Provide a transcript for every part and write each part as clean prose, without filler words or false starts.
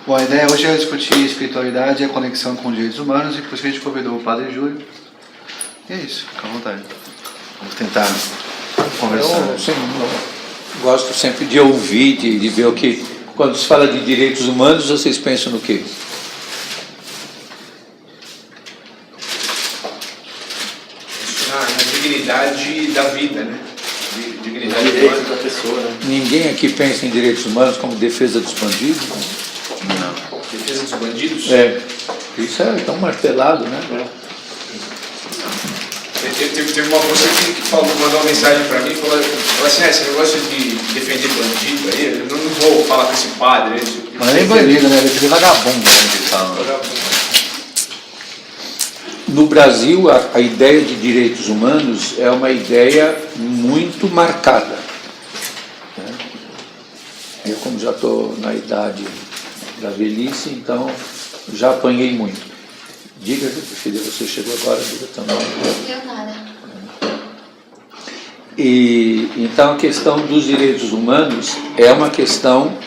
Bom, a ideia hoje é discutir espiritualidade e a conexão com direitos humanos, e por isso a gente convidou o Padre Júlio. E é isso, fica à vontade. Vamos tentar conversar. Eu gosto sempre de ouvir, de ver o que... Quando se fala de direitos humanos, vocês pensam no quê? Na dignidade da vida, né? Dignidade da pessoa, né? Ninguém aqui pensa em direitos humanos como defesa dos bandidos? Não. Defesa dos bandidos? É. Isso é tão martelado, né? Teve uma moça que mandou uma mensagem para mim, falou assim, esse negócio de defender bandido aí, eu não vou falar com esse padre. Mas nem bandido, né? Ele é vagabundo, né? Que fala. No Brasil, a ideia de direitos humanos é uma ideia muito marcada. Eu, como já estou na idade da velhice, então já apanhei muito. Diga, filha, você chegou agora, diga também. Não deu nada. E então a questão dos direitos humanos é uma questão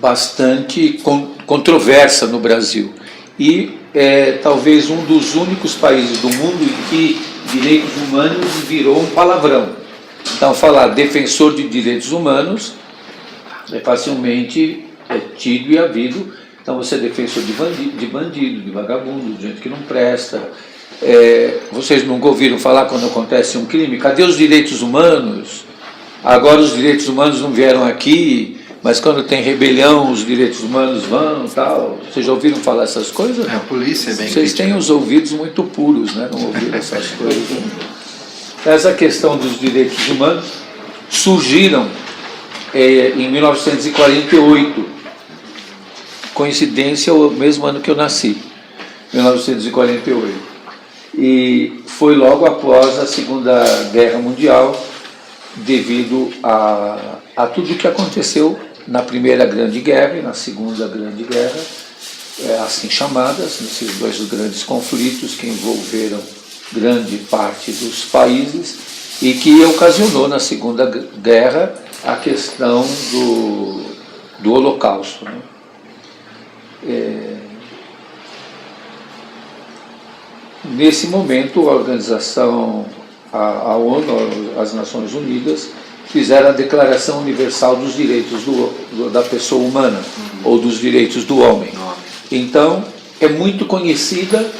bastante controversa no Brasil. E é talvez um dos únicos países do mundo em que direitos humanos virou um palavrão. Então, falar defensor de direitos humanos é facilmente tido e havido. Então, você é defensor de bandido, de vagabundo, de gente que não presta. Vocês nunca ouviram falar quando acontece um crime? Cadê os direitos humanos? Agora os direitos humanos não vieram aqui, mas quando tem rebelião, os direitos humanos vão, tal. Vocês já ouviram falar essas coisas? A polícia é bem Vocês têm os ouvidos muito puros, né? Não ouviram essas coisas. Essa questão dos direitos humanos surgiram em 1948. Coincidência, o mesmo ano que eu nasci, 1948. E foi logo após a Segunda Guerra Mundial, devido a tudo o que aconteceu na Primeira Grande Guerra e na Segunda Grande Guerra, assim chamadas, nesses dois grandes conflitos que envolveram grande parte dos países e que ocasionou na Segunda Guerra a questão do Holocausto, né? Nesse momento, a organização, a ONU, as Nações Unidas, fizeram a Declaração Universal dos Direitos da Pessoa Humana, ou dos Direitos do Homem. Então, é muito conhecida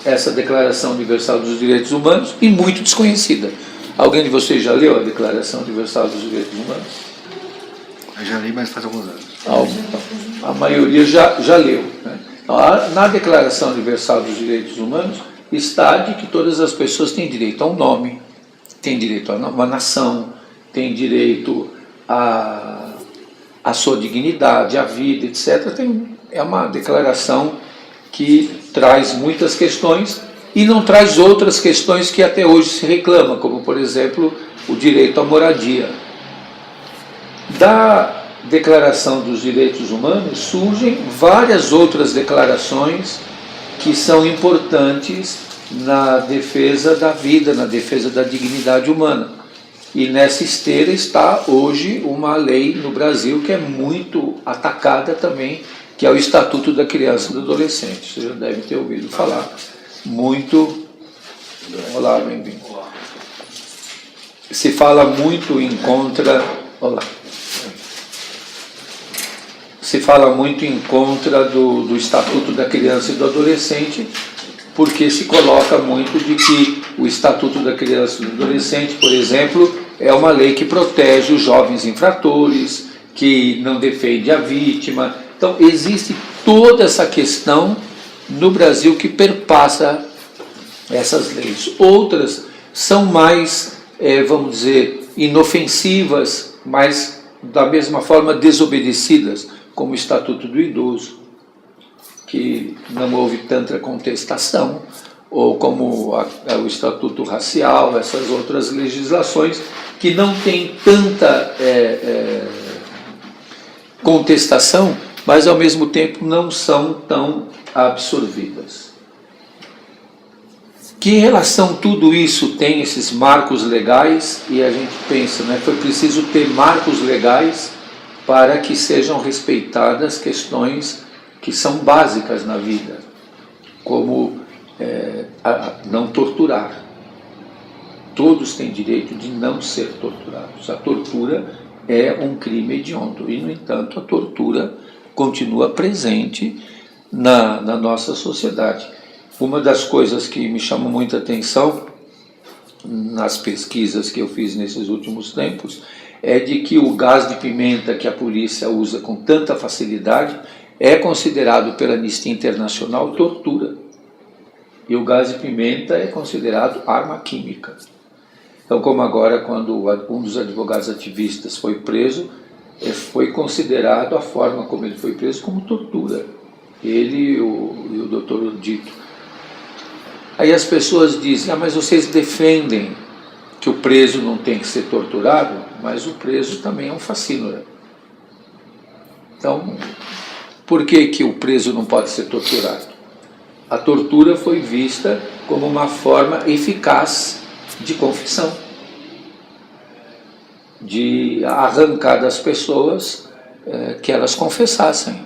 essa Declaração Universal dos Direitos Humanos e muito desconhecida. Alguém de vocês já leu a Declaração Universal dos Direitos Humanos? Eu já li, mas faz alguns anos. A maioria já leu, né? Então, na Declaração Universal dos Direitos Humanos está de que todas as pessoas têm direito a um nome, têm direito a uma nação, têm direito à sua dignidade, à vida, etc. É uma declaração que traz muitas questões e não traz outras questões que até hoje se reclama, como, por exemplo, o direito à moradia. Da Declaração dos Direitos Humanos surgem várias outras declarações que são importantes na defesa da vida, na defesa da dignidade humana. E nessa esteira está hoje uma lei no Brasil que é muito atacada também, que é o Estatuto da Criança e do Adolescente. Você já deve ter ouvido falar muito. Olá, bem-vindo. Se fala muito em contra... Olá. Se fala muito em contra do Estatuto da Criança e do Adolescente, porque se coloca muito de que o Estatuto da Criança e do Adolescente, por exemplo, é uma lei que protege os jovens infratores, que não defende a vítima. Então, existe toda essa questão no Brasil que perpassa essas leis. Outras são mais, vamos dizer, inofensivas, mas da mesma forma desobedecidas, como o Estatuto do Idoso, que não houve tanta contestação, ou como o Estatuto Racial, essas outras legislações que não têm tanta contestação, mas ao mesmo tempo não são tão absorvidas. Que relação tudo isso tem, esses marcos legais? E a gente pensa, né, foi preciso ter marcos legais para que sejam respeitadas questões que são básicas na vida, como não torturar. Todos têm direito de não ser torturados. A tortura é um crime hediondo e, no entanto, a tortura continua presente na nossa sociedade. Uma das coisas que me chamou muita atenção nas pesquisas que eu fiz nesses últimos tempos é de que o gás de pimenta que a polícia usa com tanta facilidade é considerado pela Anistia Internacional tortura. E o gás de pimenta é considerado arma química. Então, como agora, quando um dos advogados ativistas foi preso, foi considerado a forma como ele foi preso como tortura. Ele e o doutor Dito. Aí as pessoas dizem, mas vocês defendem que o preso não tem que ser torturado, mas o preso também é um facínora. Então, por que o preso não pode ser torturado? A tortura foi vista como uma forma eficaz de confissão, de arrancar das pessoas que elas confessassem.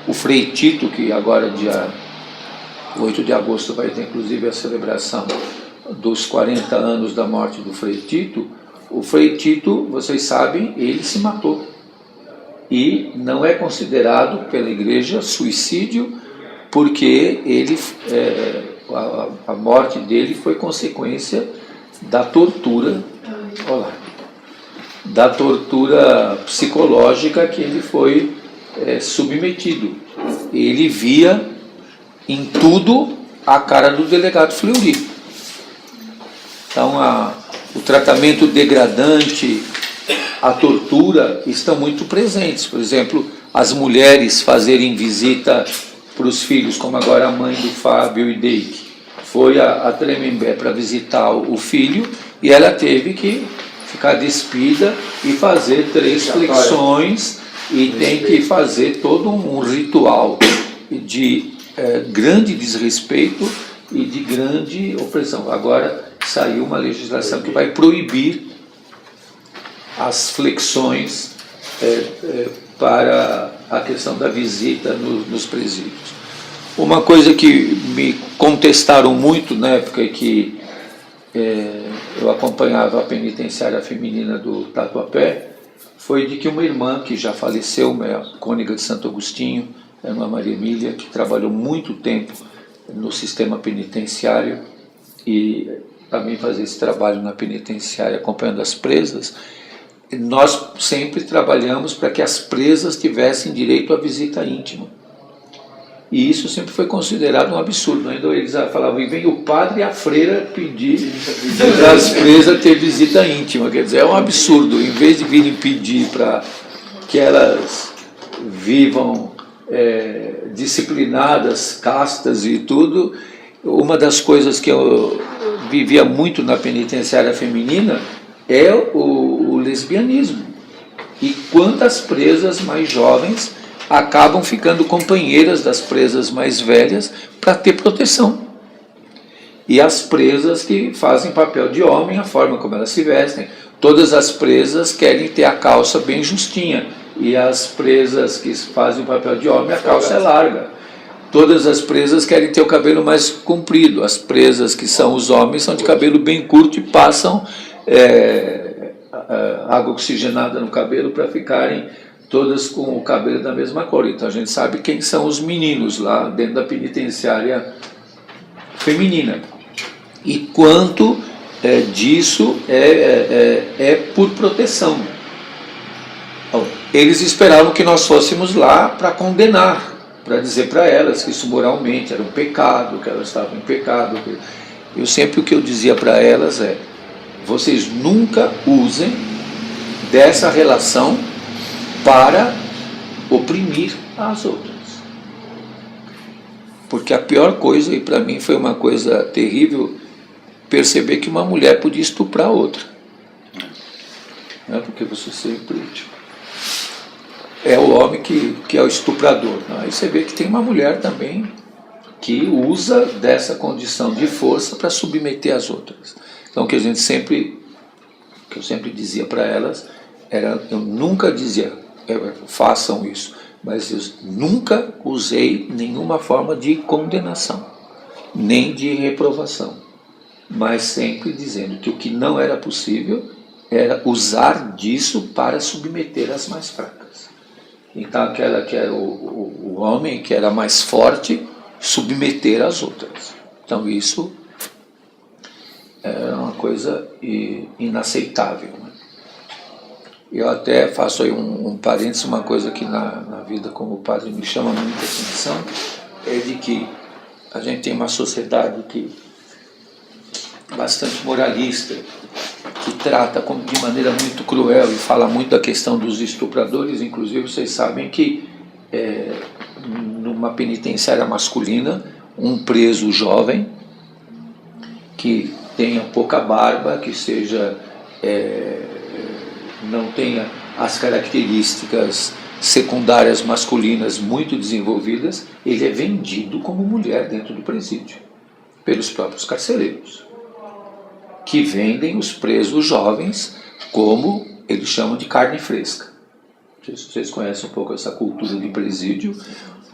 O Frei Tito, que agora, dia 8 de agosto, vai ter inclusive a celebração dos 40 anos da morte do Frei Tito, o Frei Tito, vocês sabem, ele se matou. E não é considerado pela igreja suicídio, porque a morte dele foi consequência da tortura, da tortura psicológica que ele foi submetido. Ele via em tudo a cara do delegado Fleury. Então, o tratamento degradante, a tortura estão muito presentes. Por exemplo, as mulheres fazerem visita para os filhos, como agora a mãe do Fábio e Deike foi a Tremembé para visitar o filho e ela teve que ficar despida e fazer 3 flexões e tem que fazer todo um ritual de grande desrespeito e de grande opressão. Agora saiu uma legislação que vai proibir as flexões para a questão da visita nos presídios. Uma coisa que me contestaram muito na época que eu acompanhava a penitenciária feminina do Tatuapé foi de que uma irmã que já faleceu, a cônega de Santo Agostinho, a irmã Maria Emília, que trabalhou muito tempo no sistema penitenciário e também fazia esse trabalho na penitenciária acompanhando as presas. Nós sempre trabalhamos para que as presas tivessem direito à visita íntima. E isso sempre foi considerado um absurdo. Ainda eles falavam, e vem o padre e a freira pedir para as presas ter visita íntima. Quer dizer, é um absurdo. Em vez de virem pedir para que elas vivam disciplinadas, castas e tudo, uma das coisas que eu vivia muito na penitenciária feminina é o lesbianismo. E quantas presas mais jovens acabam ficando companheiras das presas mais velhas para ter proteção. E as presas que fazem papel de homem, a forma como elas se vestem, todas as presas querem ter a calça bem justinha, e as presas que fazem o papel de homem, a calça é larga. Todas as presas querem ter o cabelo mais comprido, as presas que são os homens são de cabelo bem curto e passam água oxigenada no cabelo para ficarem todas com o cabelo da mesma cor. Então a gente sabe quem são os meninos lá dentro da penitenciária feminina. E quanto disso é por proteção. Então, eles esperavam que nós fôssemos lá para condenar, para dizer para elas que isso moralmente era um pecado, que elas estavam em pecado. Eu sempre o que eu dizia para elas vocês nunca usem dessa relação para oprimir as outras. Porque a pior coisa, e para mim foi uma coisa terrível, perceber que uma mulher podia estuprar a outra. Não é porque você sempre é o homem que é o estuprador. Não? Aí você vê que tem uma mulher também que usa dessa condição de força para submeter as outras. Então, que eu sempre dizia para elas eu nunca dizia, façam isso, mas eu nunca usei nenhuma forma de condenação, nem de reprovação, mas sempre dizendo que o que não era possível era usar disso para submeter as mais fracas. Então aquela que era o homem, que era mais forte, submeter as outras. Então isso era uma coisa inaceitável, né? Eu até faço aí um parênteses, uma coisa que na vida como padre me chama muita atenção, é de que a gente tem uma sociedade bastante moralista, que trata de maneira muito cruel e fala muito da questão dos estupradores. Inclusive vocês sabem que numa penitenciária masculina, um preso jovem que tenha pouca barba, que seja não tenha as características secundárias masculinas muito desenvolvidas, ele é vendido como mulher dentro do presídio, pelos próprios carcereiros, que vendem os presos jovens como eles chamam de carne fresca. Vocês conhecem um pouco essa cultura de presídio.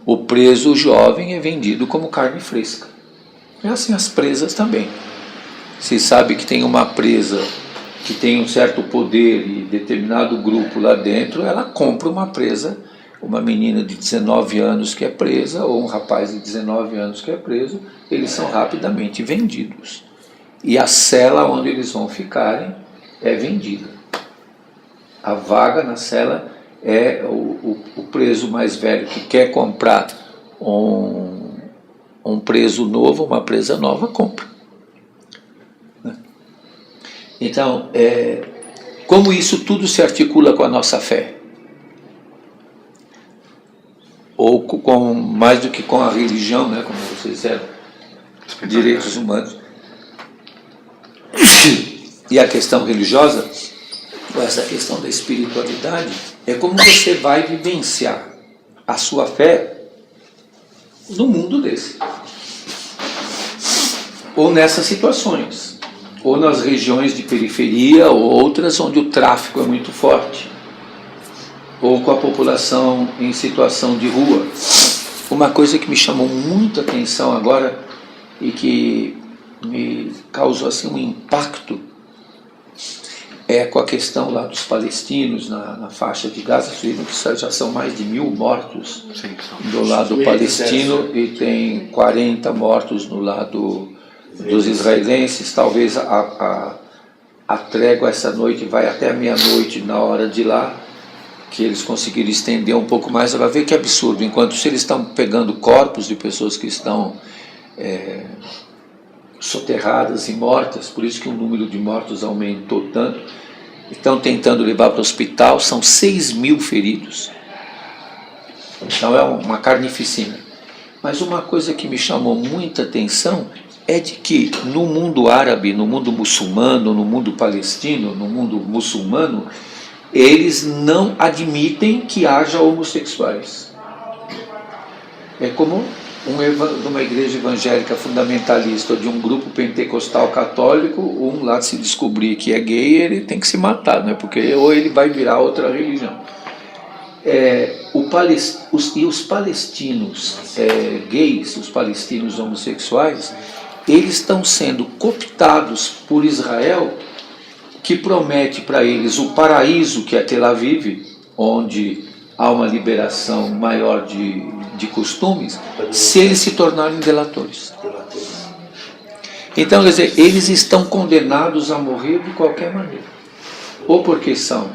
O preso jovem é vendido como carne fresca. É assim as presas também. Vocês sabem que tem uma presa que tem um certo poder e determinado grupo lá dentro, ela compra uma presa, uma menina de 19 anos que é presa, ou um rapaz de 19 anos que é preso, eles são rapidamente vendidos. E a cela onde eles vão ficarem é vendida. A vaga na cela é o preso mais velho que quer comprar um preso novo, uma presa nova, compra. Então, como isso tudo se articula com a nossa fé? Ou mais do que com a religião, né, como vocês disseram, direitos humanos. E a questão religiosa, ou essa questão da espiritualidade, é como você vai vivenciar a sua fé no mundo desse. Ou nessas situações. Ou nas regiões de periferia, ou outras onde o tráfico é muito forte, ou com a população em situação de rua. Uma coisa que me chamou muita atenção agora e que me causou assim um impacto é com a questão lá dos palestinos na faixa de Gaza, que já são mais de 1000 mortos do lado palestino e tem 40 mortos no lado dos israelenses. Talvez a trégua essa noite vai até a meia-noite na hora de lá, que eles conseguiram estender um pouco mais. Vai ver que absurdo, enquanto se eles estão pegando corpos de pessoas que estão soterradas e mortas, por isso que o número de mortos aumentou tanto, estão tentando levar para o hospital, são 6.000 feridos. Então é uma carnificina. Mas uma coisa que me chamou muita atenção é de que no mundo árabe, no mundo muçulmano, no mundo palestino, no mundo muçulmano, eles não admitem que haja homossexuais. É como de uma igreja evangélica fundamentalista ou de um grupo pentecostal católico, um lá se descobrir que é gay, ele tem que se matar, né? Porque ou ele vai virar outra religião. Os palestinos gays, os palestinos homossexuais, eles estão sendo cooptados por Israel, que promete para eles o paraíso que é Tel Aviv, onde há uma liberação maior de costumes, se eles se tornarem delatores. Então, quer dizer, eles estão condenados a morrer de qualquer maneira, ou porque são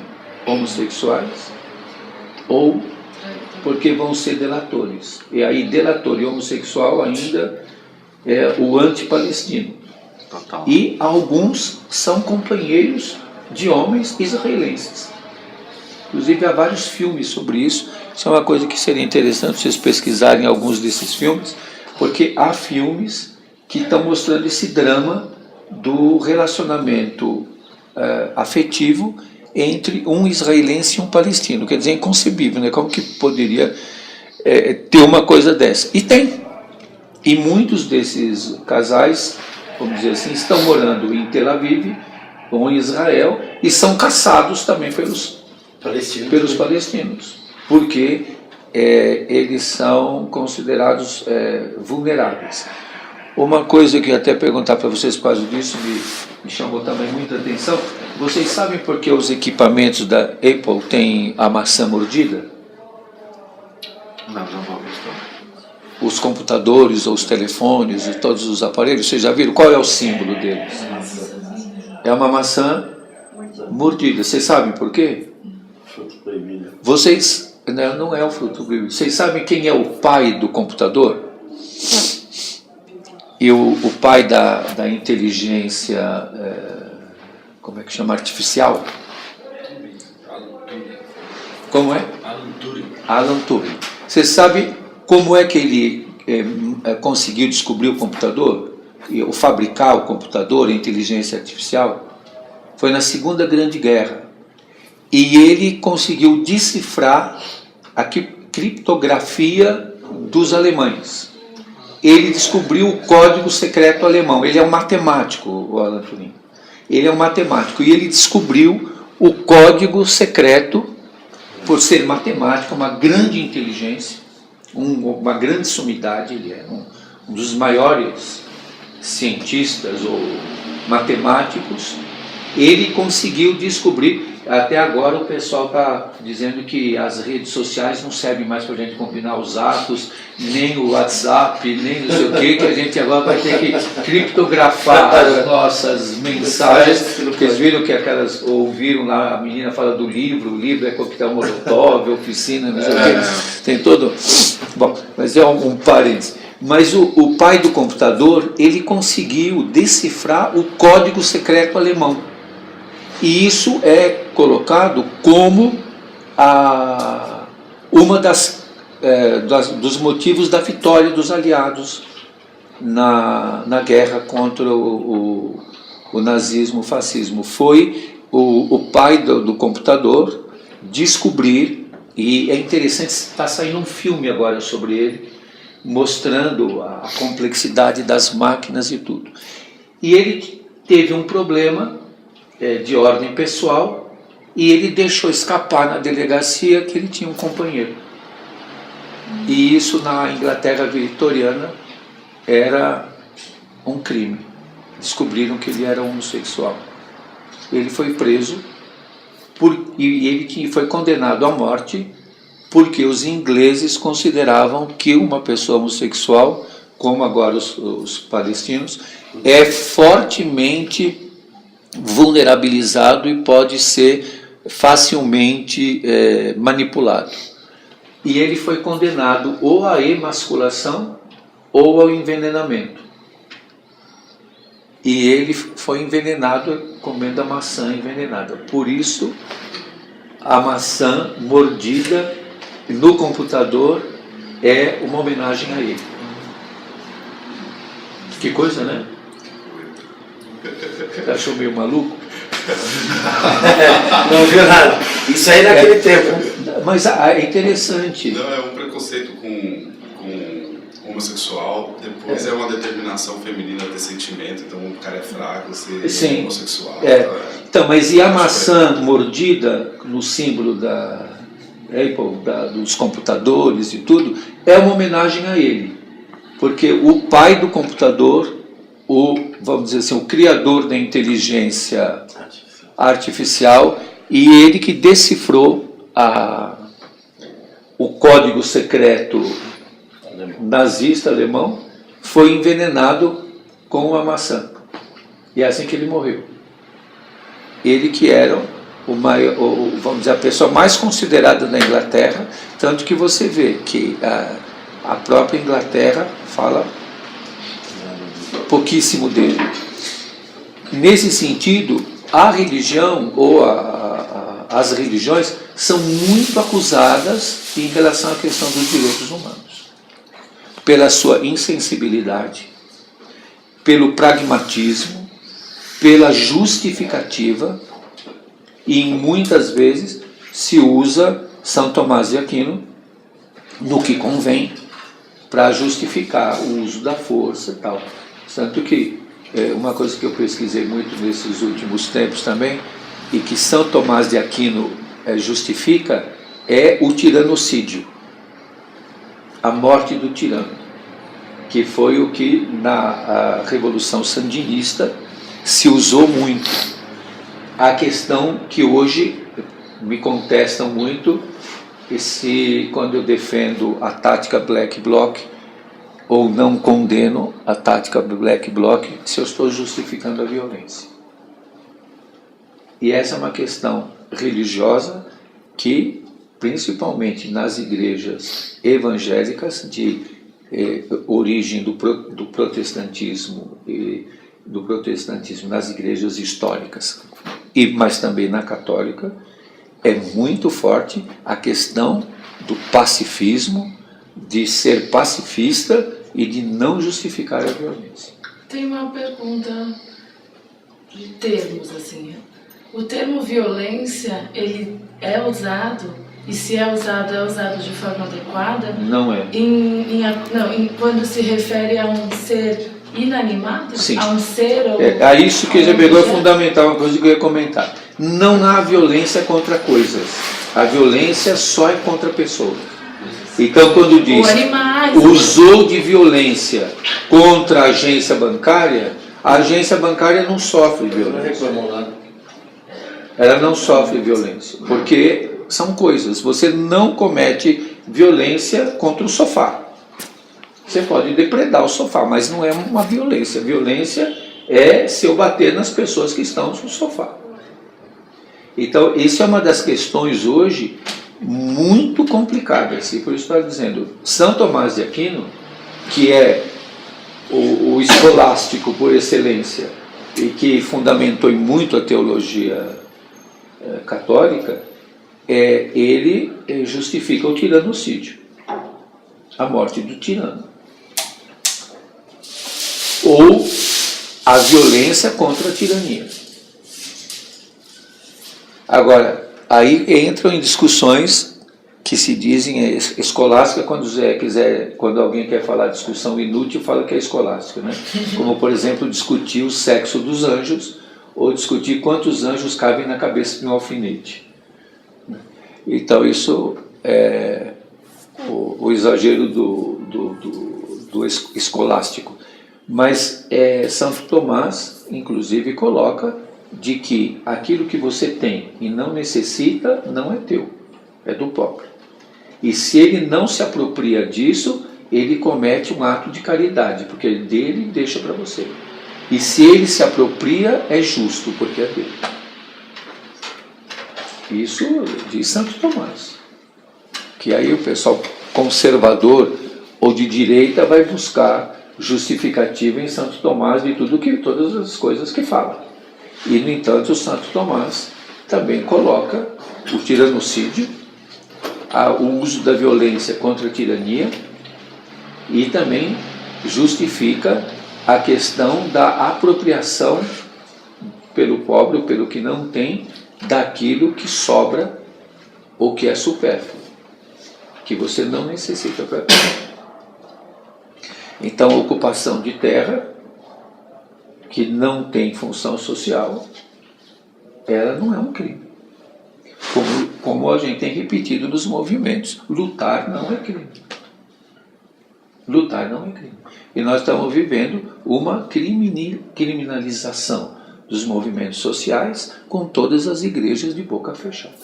homossexuais, ou porque vão ser delatores. E aí, delator e homossexual ainda é o anti-palestino. Total. E alguns são companheiros de homens israelenses. Inclusive há vários filmes sobre isso. Isso é uma coisa que seria interessante vocês pesquisarem alguns desses filmes, porque há filmes que estão mostrando esse drama do relacionamento afetivo entre um israelense e um palestino. Quer dizer, é inconcebível, né? Como que poderia ter uma coisa dessa? E tem. E muitos desses casais, vamos dizer assim, estão morando em Tel Aviv ou em Israel e são caçados também pelos pelos palestinos, porque eles são considerados vulneráveis. Uma coisa que eu ia até perguntar para vocês por causa disso me chamou também muita atenção. Vocês sabem por que os equipamentos da Apple têm a maçã mordida? Não vou questão. Os computadores, ou os telefones, e todos os aparelhos, vocês já viram? Qual é o símbolo deles? É uma maçã mordida. Vocês sabem por quê? Fruto proibido. Vocês... Não é o fruto proibido. Vocês sabem quem é o pai do computador? E o pai da inteligência, como é que chama? Artificial? Como é? Alan Turing. Você sabe como é que ele conseguiu descobrir o computador? Ou fabricar o computador, a inteligência artificial? Foi na Segunda Grande Guerra. E ele conseguiu decifrar a criptografia dos alemães. Ele descobriu o código secreto alemão. Ele é um matemático, o Alan Turing. Ele é um matemático e ele descobriu o código secreto, por ser matemático, uma grande inteligência, uma grande sumidade. Ele é um dos maiores cientistas ou matemáticos. Ele conseguiu descobrir. Até agora o pessoal está dizendo que as redes sociais não servem mais para a gente combinar os atos, nem o WhatsApp, nem não sei o que a gente agora vai ter que criptografar as nossas mensagens. Vocês viram que ouviram lá, a menina fala do livro, o livro é coquetel molotov, oficina, não sei o que, tem todo... Bom, mas é um parênteses. Mas o pai do computador, ele conseguiu decifrar o código secreto alemão. E isso é colocado como uma dos motivos da vitória dos aliados na guerra contra o nazismo, o fascismo. Foi o pai do computador descobrir, e é interessante, está saindo um filme agora sobre ele, mostrando a complexidade das máquinas e tudo. E ele teve um problema de ordem pessoal, e ele deixou escapar na delegacia que ele tinha um companheiro. E isso na Inglaterra vitoriana era um crime. Descobriram que ele era homossexual. Ele foi preso e ele foi condenado à morte porque os ingleses consideravam que uma pessoa homossexual, como agora os palestinos, é fortemente vulnerabilizado e pode ser facilmente manipulado. E ele foi condenado ou à emasculação ou ao envenenamento. E ele foi envenenado comendo a maçã envenenada. Por isso, a maçã mordida no computador é uma homenagem a ele. Que coisa, né? Você achou meio maluco? Não viu nada. Isso aí naquele tempo. Mas é interessante. Não, é um preconceito com homossexual, depois é uma determinação feminina ter sentimento, então o cara é fraco, ser homossexual. Então, mas e a maçã mordida no símbolo da Apple, dos computadores e tudo, é uma homenagem a ele. Porque o pai do computador, vamos dizer assim, o criador da inteligência artificial, e ele que decifrou o código secreto nazista alemão, foi envenenado com uma maçã. E é assim que ele morreu. Ele que era vamos dizer, a pessoa mais considerada da Inglaterra, tanto que você vê que a própria Inglaterra fala pouquíssimo dele. Nesse sentido, a religião ou as religiões são muito acusadas em relação à questão dos direitos humanos, pela sua insensibilidade, pelo pragmatismo, pela justificativa, e muitas vezes se usa São Tomás de Aquino no que convém para justificar o uso da força e tal. Tanto que uma coisa que eu pesquisei muito nesses últimos tempos também, e que São Tomás de Aquino justifica é o tiranocídio, a morte do tirano, que foi o que na Revolução Sandinista se usou muito. A questão que hoje me contestam muito, quando eu defendo a tática Black Bloc, ou não condeno a tática Black Bloc, se eu estou justificando a violência. E essa é uma questão religiosa que, principalmente nas igrejas evangélicas de origem do protestantismo e do protestantismo nas igrejas históricas, mas também na católica, é muito forte a questão do pacifismo, de ser pacifista e de não justificar a violência. Tem uma pergunta de termos, assim. O termo violência, ele é usado, e se é usado de forma adequada? Não é. Quando se refere a um ser inanimado? Sim. A um ser ou... É isso que você pegou, é fundamental, uma coisa que eu ia comentar. Não há violência contra coisas. A violência só é contra pessoas. Então, quando diz usou de violência contra a agência bancária não sofre violência. Ela não sofre violência, porque são coisas. Você não comete violência contra o sofá. Você pode depredar o sofá, mas não é uma violência. Violência é se eu bater nas pessoas que estão no sofá. Então, isso é uma das questões hoje muito complicadas. E por isso estou dizendo, São Tomás de Aquino, que é o escolástico por excelência e que fundamentou muito a teologia católica, ele justifica o tiranocídio, a morte do tirano, ou a violência contra a tirania. Agora, aí entram em discussões que se dizem escolástica, quando alguém quer falar de discussão inútil, fala que é escolástica, né? Como, por exemplo, discutir o sexo dos anjos, ou discutir quantos anjos cabem na cabeça de um alfinete. Então, isso é o exagero do escolástico. Mas Santo Tomás, inclusive, coloca de que aquilo que você tem e não necessita não é teu, é do pobre. E se ele não se apropria disso, ele comete um ato de caridade, porque ele dele deixa para você. E se ele se apropria, é justo, porque é dele. Isso diz Santo Tomás. Que aí o pessoal conservador ou de direita vai buscar justificativa em Santo Tomás de todas as coisas que fala. E, no entanto, o Santo Tomás também coloca o tiranocídio, o uso da violência contra a tirania, e também justifica a questão da apropriação pelo pobre ou pelo que não tem daquilo que sobra ou que é supérfluo, que você não necessita para ter. Então, a ocupação de terra que não tem função social, ela não é um crime. Como a gente tem repetido nos movimentos, lutar não é crime. Lutar não é crime. E nós estamos vivendo uma criminalização dos movimentos sociais com todas as igrejas de boca fechada.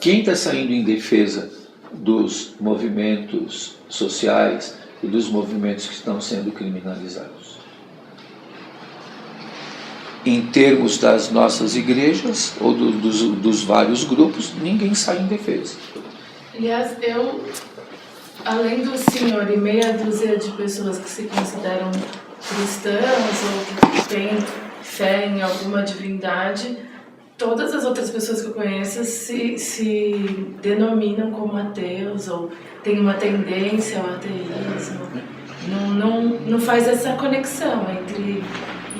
Quem está saindo em defesa dos movimentos sociais e dos movimentos que estão sendo criminalizados? Em termos das nossas igrejas ou dos vários grupos, ninguém sai em defesa. Aliás, além do senhor e meia dúzia de pessoas que se consideram cristãos ou que têm fé em alguma divindade, todas as outras pessoas que eu conheço se denominam como ateus ou têm uma tendência ao ateísmo. Não faz essa conexão entre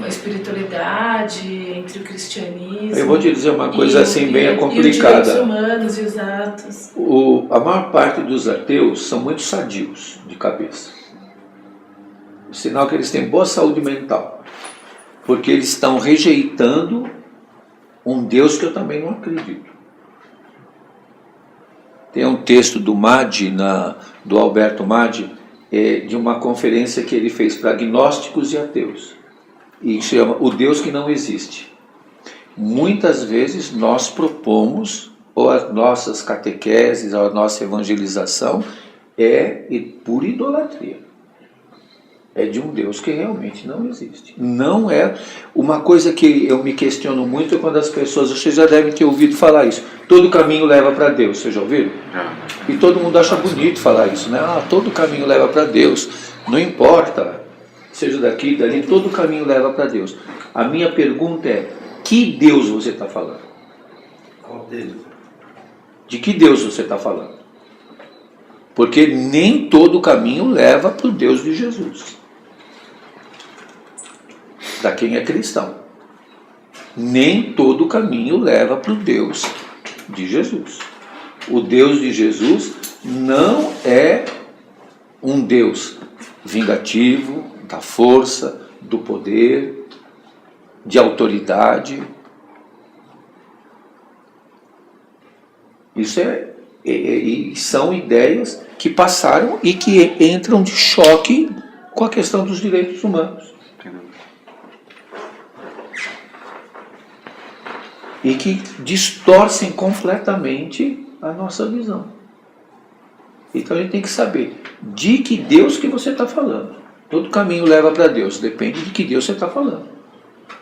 a espiritualidade, entre o cristianismo. Eu vou te dizer uma coisa assim bem complicada. E os direitos humanos e os atos. A maior parte dos ateus são muito sadios de cabeça. O sinal que eles têm boa saúde mental, porque eles estão rejeitando um Deus que eu também não acredito. Tem um texto do Maggi, do Alberto Maggi, de uma conferência que ele fez para agnósticos e ateus, e chama O Deus que Não Existe. Muitas vezes nós propomos, ou as nossas catequeses, ou a nossa evangelização é por idolatria. É de um Deus que realmente não existe. Não é uma coisa que eu me questiono muito quando as pessoas, vocês já devem ter ouvido falar isso, todo caminho leva para Deus, vocês já ouviram? E todo mundo acha bonito falar isso, né? Todo caminho leva para Deus, não importa, seja daqui, dali, todo caminho leva para Deus. A minha pergunta é, que Deus você está falando? Qual deles? De que Deus você está falando? Porque nem todo caminho leva para o Deus de Jesus. Da quem é cristão. Nem todo caminho leva para o Deus de Jesus. O Deus de Jesus não é um Deus vingativo, da força, do poder, de autoridade. Isso são ideias que passaram e que entram de choque com a questão dos direitos humanos. E que distorcem completamente a nossa visão. Então a gente tem que saber de que Deus que você está falando. Todo caminho leva para Deus, depende de que Deus você está falando.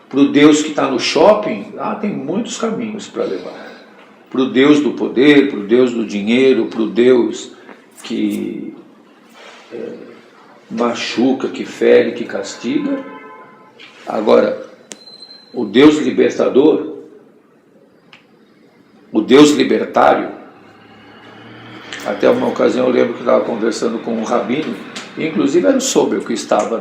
Para o Deus que está no shopping, tem muitos caminhos para levar. Para o Deus do poder, para o Deus do dinheiro, para o Deus que machuca, que fere, que castiga. Agora, o Deus libertador, o Deus libertário, até uma ocasião eu lembro que eu estava conversando com um rabino, inclusive era o Sobel que estava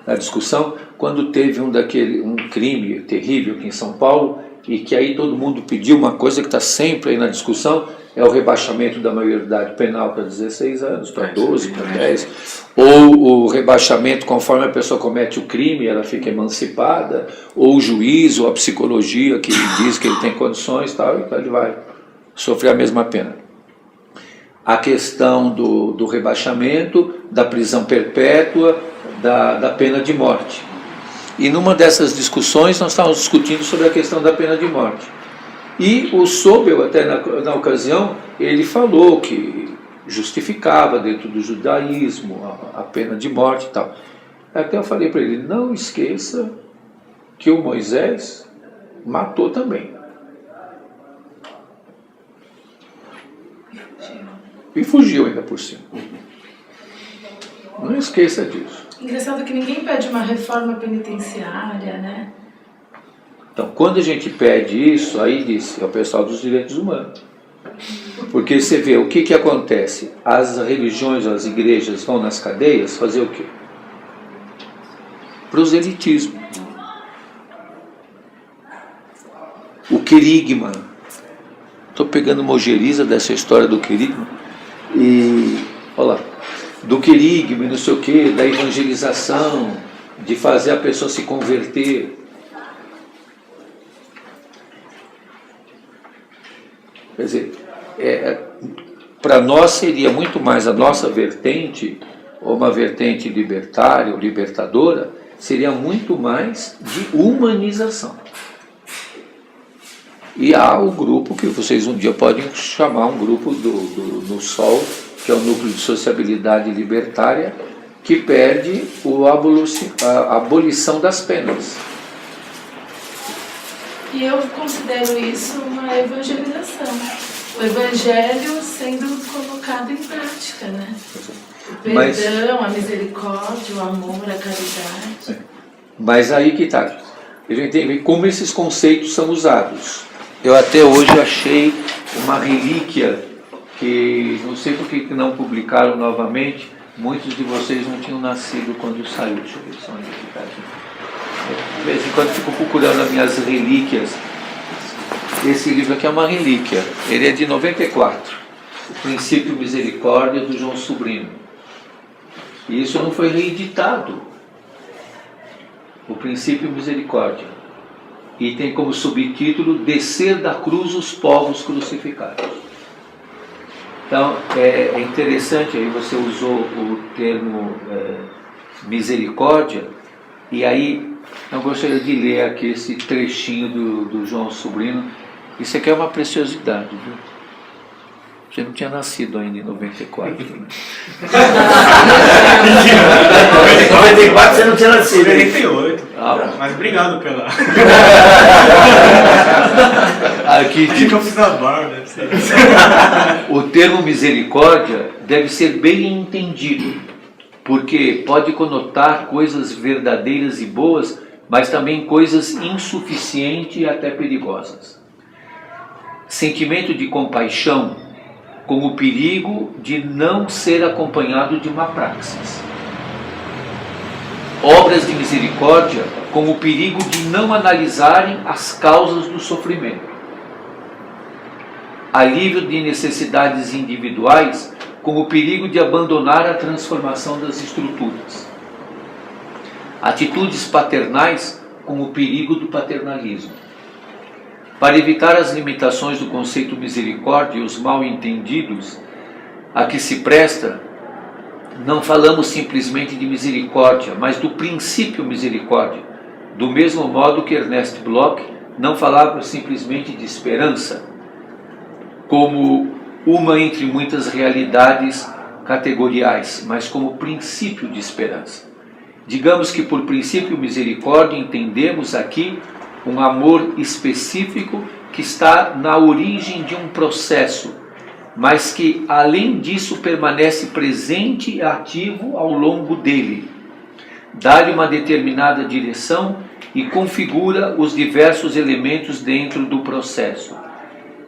na discussão, quando teve um crime terrível aqui em São Paulo, e que aí todo mundo pediu uma coisa que está sempre aí na discussão, é o rebaixamento da maioridade penal para 16 anos, para 12, para 10, ou o rebaixamento conforme a pessoa comete o crime, ela fica emancipada, ou o juiz, ou a psicologia que diz que ele tem condições, tal, então ele vai sofrer a mesma pena. A questão do rebaixamento, da prisão perpétua, da pena de morte. E numa dessas discussões nós estávamos discutindo sobre a questão da pena de morte. E o Sobel, até na ocasião, ele falou que justificava dentro do judaísmo a pena de morte e tal. Até eu falei para ele, não esqueça que o Moisés matou também. E fugiu ainda por cima. Não esqueça disso. Engraçado que ninguém pede uma reforma penitenciária, né? Então, quando a gente pede isso, aí diz, é o pessoal dos direitos humanos. Porque você vê, o que acontece? As religiões, as igrejas vão nas cadeias fazer o quê? Proselitismo. O querigma. Estou pegando uma ojeriza dessa história do querigma. E, olha lá. Do querigma, não sei o quê, da evangelização, de fazer a pessoa se converter. Quer dizer, para nós seria muito mais a nossa vertente, ou uma vertente libertária ou libertadora, seria muito mais de humanização. E há o grupo que vocês um dia podem chamar um grupo do Sol, que é o Núcleo de Sociabilidade Libertária, que pede a abolição das penas. E eu considero isso uma evangelização. O evangelho sendo colocado em prática, né? O perdão, a misericórdia, o amor, a caridade. Mas aí que está. A gente tem que ver como esses conceitos são usados. Eu até hoje achei uma relíquia que não sei por que não publicaram novamente. Muitos de vocês não tinham nascido quando saiu. Deixa eu ver só onde está aqui. De vez em quando fico procurando as minhas relíquias. Esse livro aqui é uma relíquia. Ele é de 94. O Princípio Misericórdia, do João Sobrinho. E isso não foi reeditado. O Princípio Misericórdia. e tem como subtítulo Descer da cruz os povos crucificados. Então, é interessante, aí você usou o termo misericórdia, e aí eu gostaria de ler aqui esse trechinho do João Sobrino. Isso aqui é uma preciosidade, viu? Você não tinha nascido ainda em 94. Né? 94 você não tinha nascido. 98. Ah, Mas obrigado pela. aqui Acho que eu fiz a barba. o termo misericórdia deve ser bem entendido, porque pode conotar coisas verdadeiras e boas, mas também coisas insuficientes e até perigosas. Sentimento de compaixão com o perigo de não ser acompanhado de uma praxis. Obras de misericórdia com o perigo de não analisarem as causas do sofrimento. Alívio de necessidades individuais com o perigo de abandonar a transformação das estruturas. Atitudes paternais com o perigo do paternalismo. Para evitar as limitações do conceito misericórdia e os mal-entendidos a que se presta, não falamos simplesmente de misericórdia, mas do princípio misericórdia, do mesmo modo que Ernest Bloch não falava simplesmente de esperança, como uma entre muitas realidades categoriais, mas como princípio de esperança. Digamos que por princípio misericórdia entendemos aqui um amor específico que está na origem de um processo, mas que além disso permanece presente e ativo ao longo dele. Dá-lhe uma determinada direção e configura os diversos elementos dentro do processo.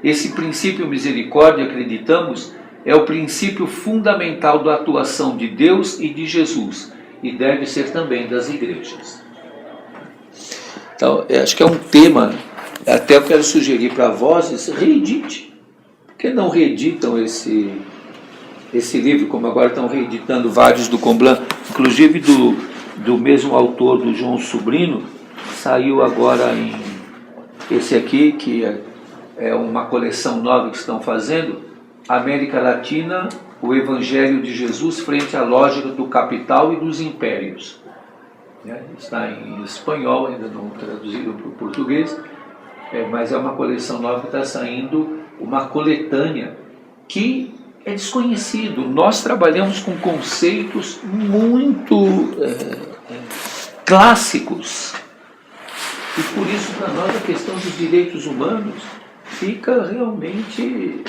Esse princípio misericórdia, acreditamos, é o princípio fundamental da atuação de Deus e de Jesus, e deve ser também das igrejas. Então, acho que é um tema, até eu quero sugerir para vozes, reedite. Por que não reeditam esse livro, como agora estão reeditando vários do Comblan, inclusive do mesmo autor, do João Sobrino, saiu agora em esse aqui, que é uma coleção nova que estão fazendo, América Latina, o Evangelho de Jesus frente à lógica do capital e dos impérios. Está em espanhol, ainda não traduzido para o português, mas é uma coleção nova que está saindo, uma coletânea que é desconhecido. Nós trabalhamos com conceitos muito clássicos, e por isso para nós a questão dos direitos humanos fica realmente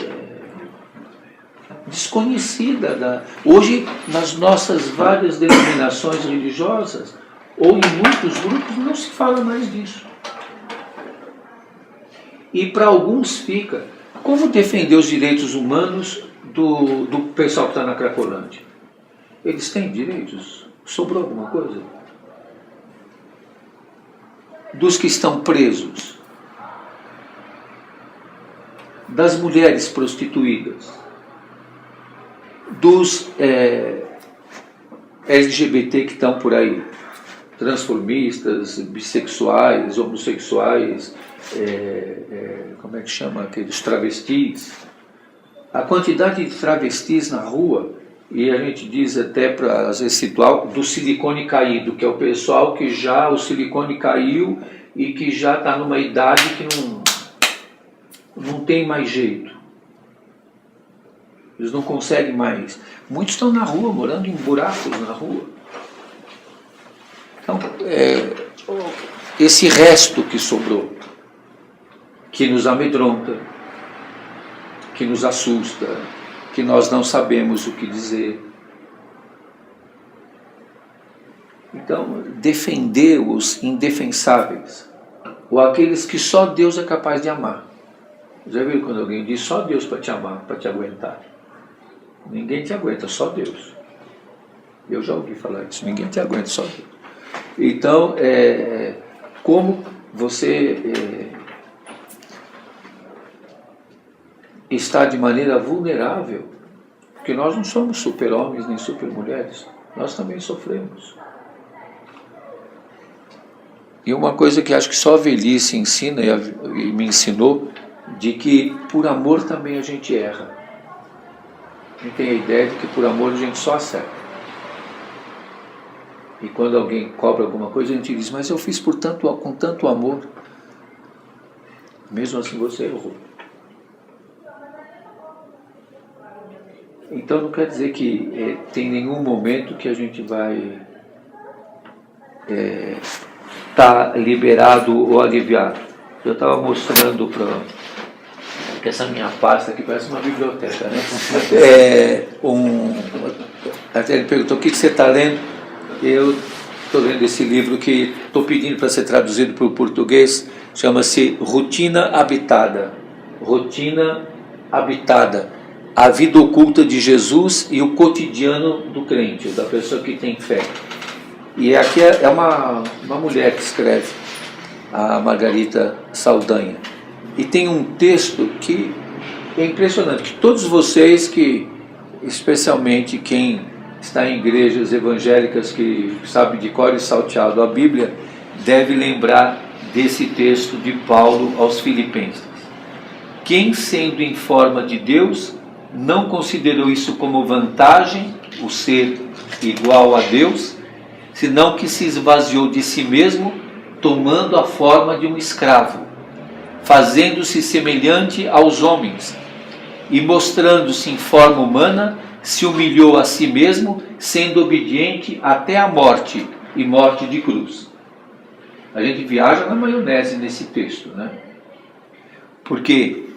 desconhecida. Hoje, nas nossas várias denominações religiosas, ou em muitos grupos, não se fala mais disso. E para alguns fica. Como defender os direitos humanos do pessoal que está na Cracolândia? Eles têm direitos? Sobrou alguma coisa? Dos que estão presos? Das mulheres prostituídas? Dos LGBT que estão por aí? Transformistas, bissexuais, homossexuais, como é que chama aqueles travestis? A quantidade de travestis na rua, e a gente diz até para às vezes situar do silicone caído, que é o pessoal que já o silicone caiu e que já está numa idade que não tem mais jeito. Eles não conseguem mais. Muitos estão na rua, morando em buracos na rua. Então, esse resto que sobrou, que nos amedronta, que nos assusta, que nós não sabemos o que dizer. Então, defender os indefensáveis, ou aqueles que só Deus é capaz de amar. Já viu quando alguém diz só Deus para te amar, para te aguentar? Ninguém te aguenta, só Deus. Eu já ouvi falar isso, ninguém te aguenta, só Deus. Então, como você está de maneira vulnerável, porque nós não somos super-homens nem super-mulheres, nós também sofremos. E uma coisa que acho que só a velhice ensina e me ensinou, de que por amor também a gente erra. A gente tem a ideia de que por amor a gente só acerta. E quando alguém cobra alguma coisa, a gente diz, mas eu fiz com tanto amor. Mesmo assim você errou. Então não quer dizer que tem nenhum momento que a gente vai estar liberado ou aliviado. Eu estava mostrando que essa minha pasta aqui parece uma biblioteca, né? Até ele perguntou, o que você está lendo? Eu estou lendo esse livro que estou pedindo para ser traduzido para o português, chama-se Rotina Habitada. Rotina Habitada. A vida oculta de Jesus e o cotidiano do crente, da pessoa que tem fé. E aqui é uma mulher que escreve, a Margarita Saldanha. E tem um texto que é impressionante, que todos vocês que, especialmente quem está em igrejas evangélicas que sabe de cor e salteado a Bíblia, deve lembrar desse texto de Paulo aos Filipenses. Quem, sendo em forma de Deus, não considerou isso como vantagem, o ser igual a Deus, senão que se esvaziou de si mesmo, tomando a forma de um escravo, fazendo-se semelhante aos homens, e mostrando-se em forma humana, se humilhou a si mesmo, sendo obediente até a morte, e morte de cruz. A gente viaja na maionese nesse texto, né? Porque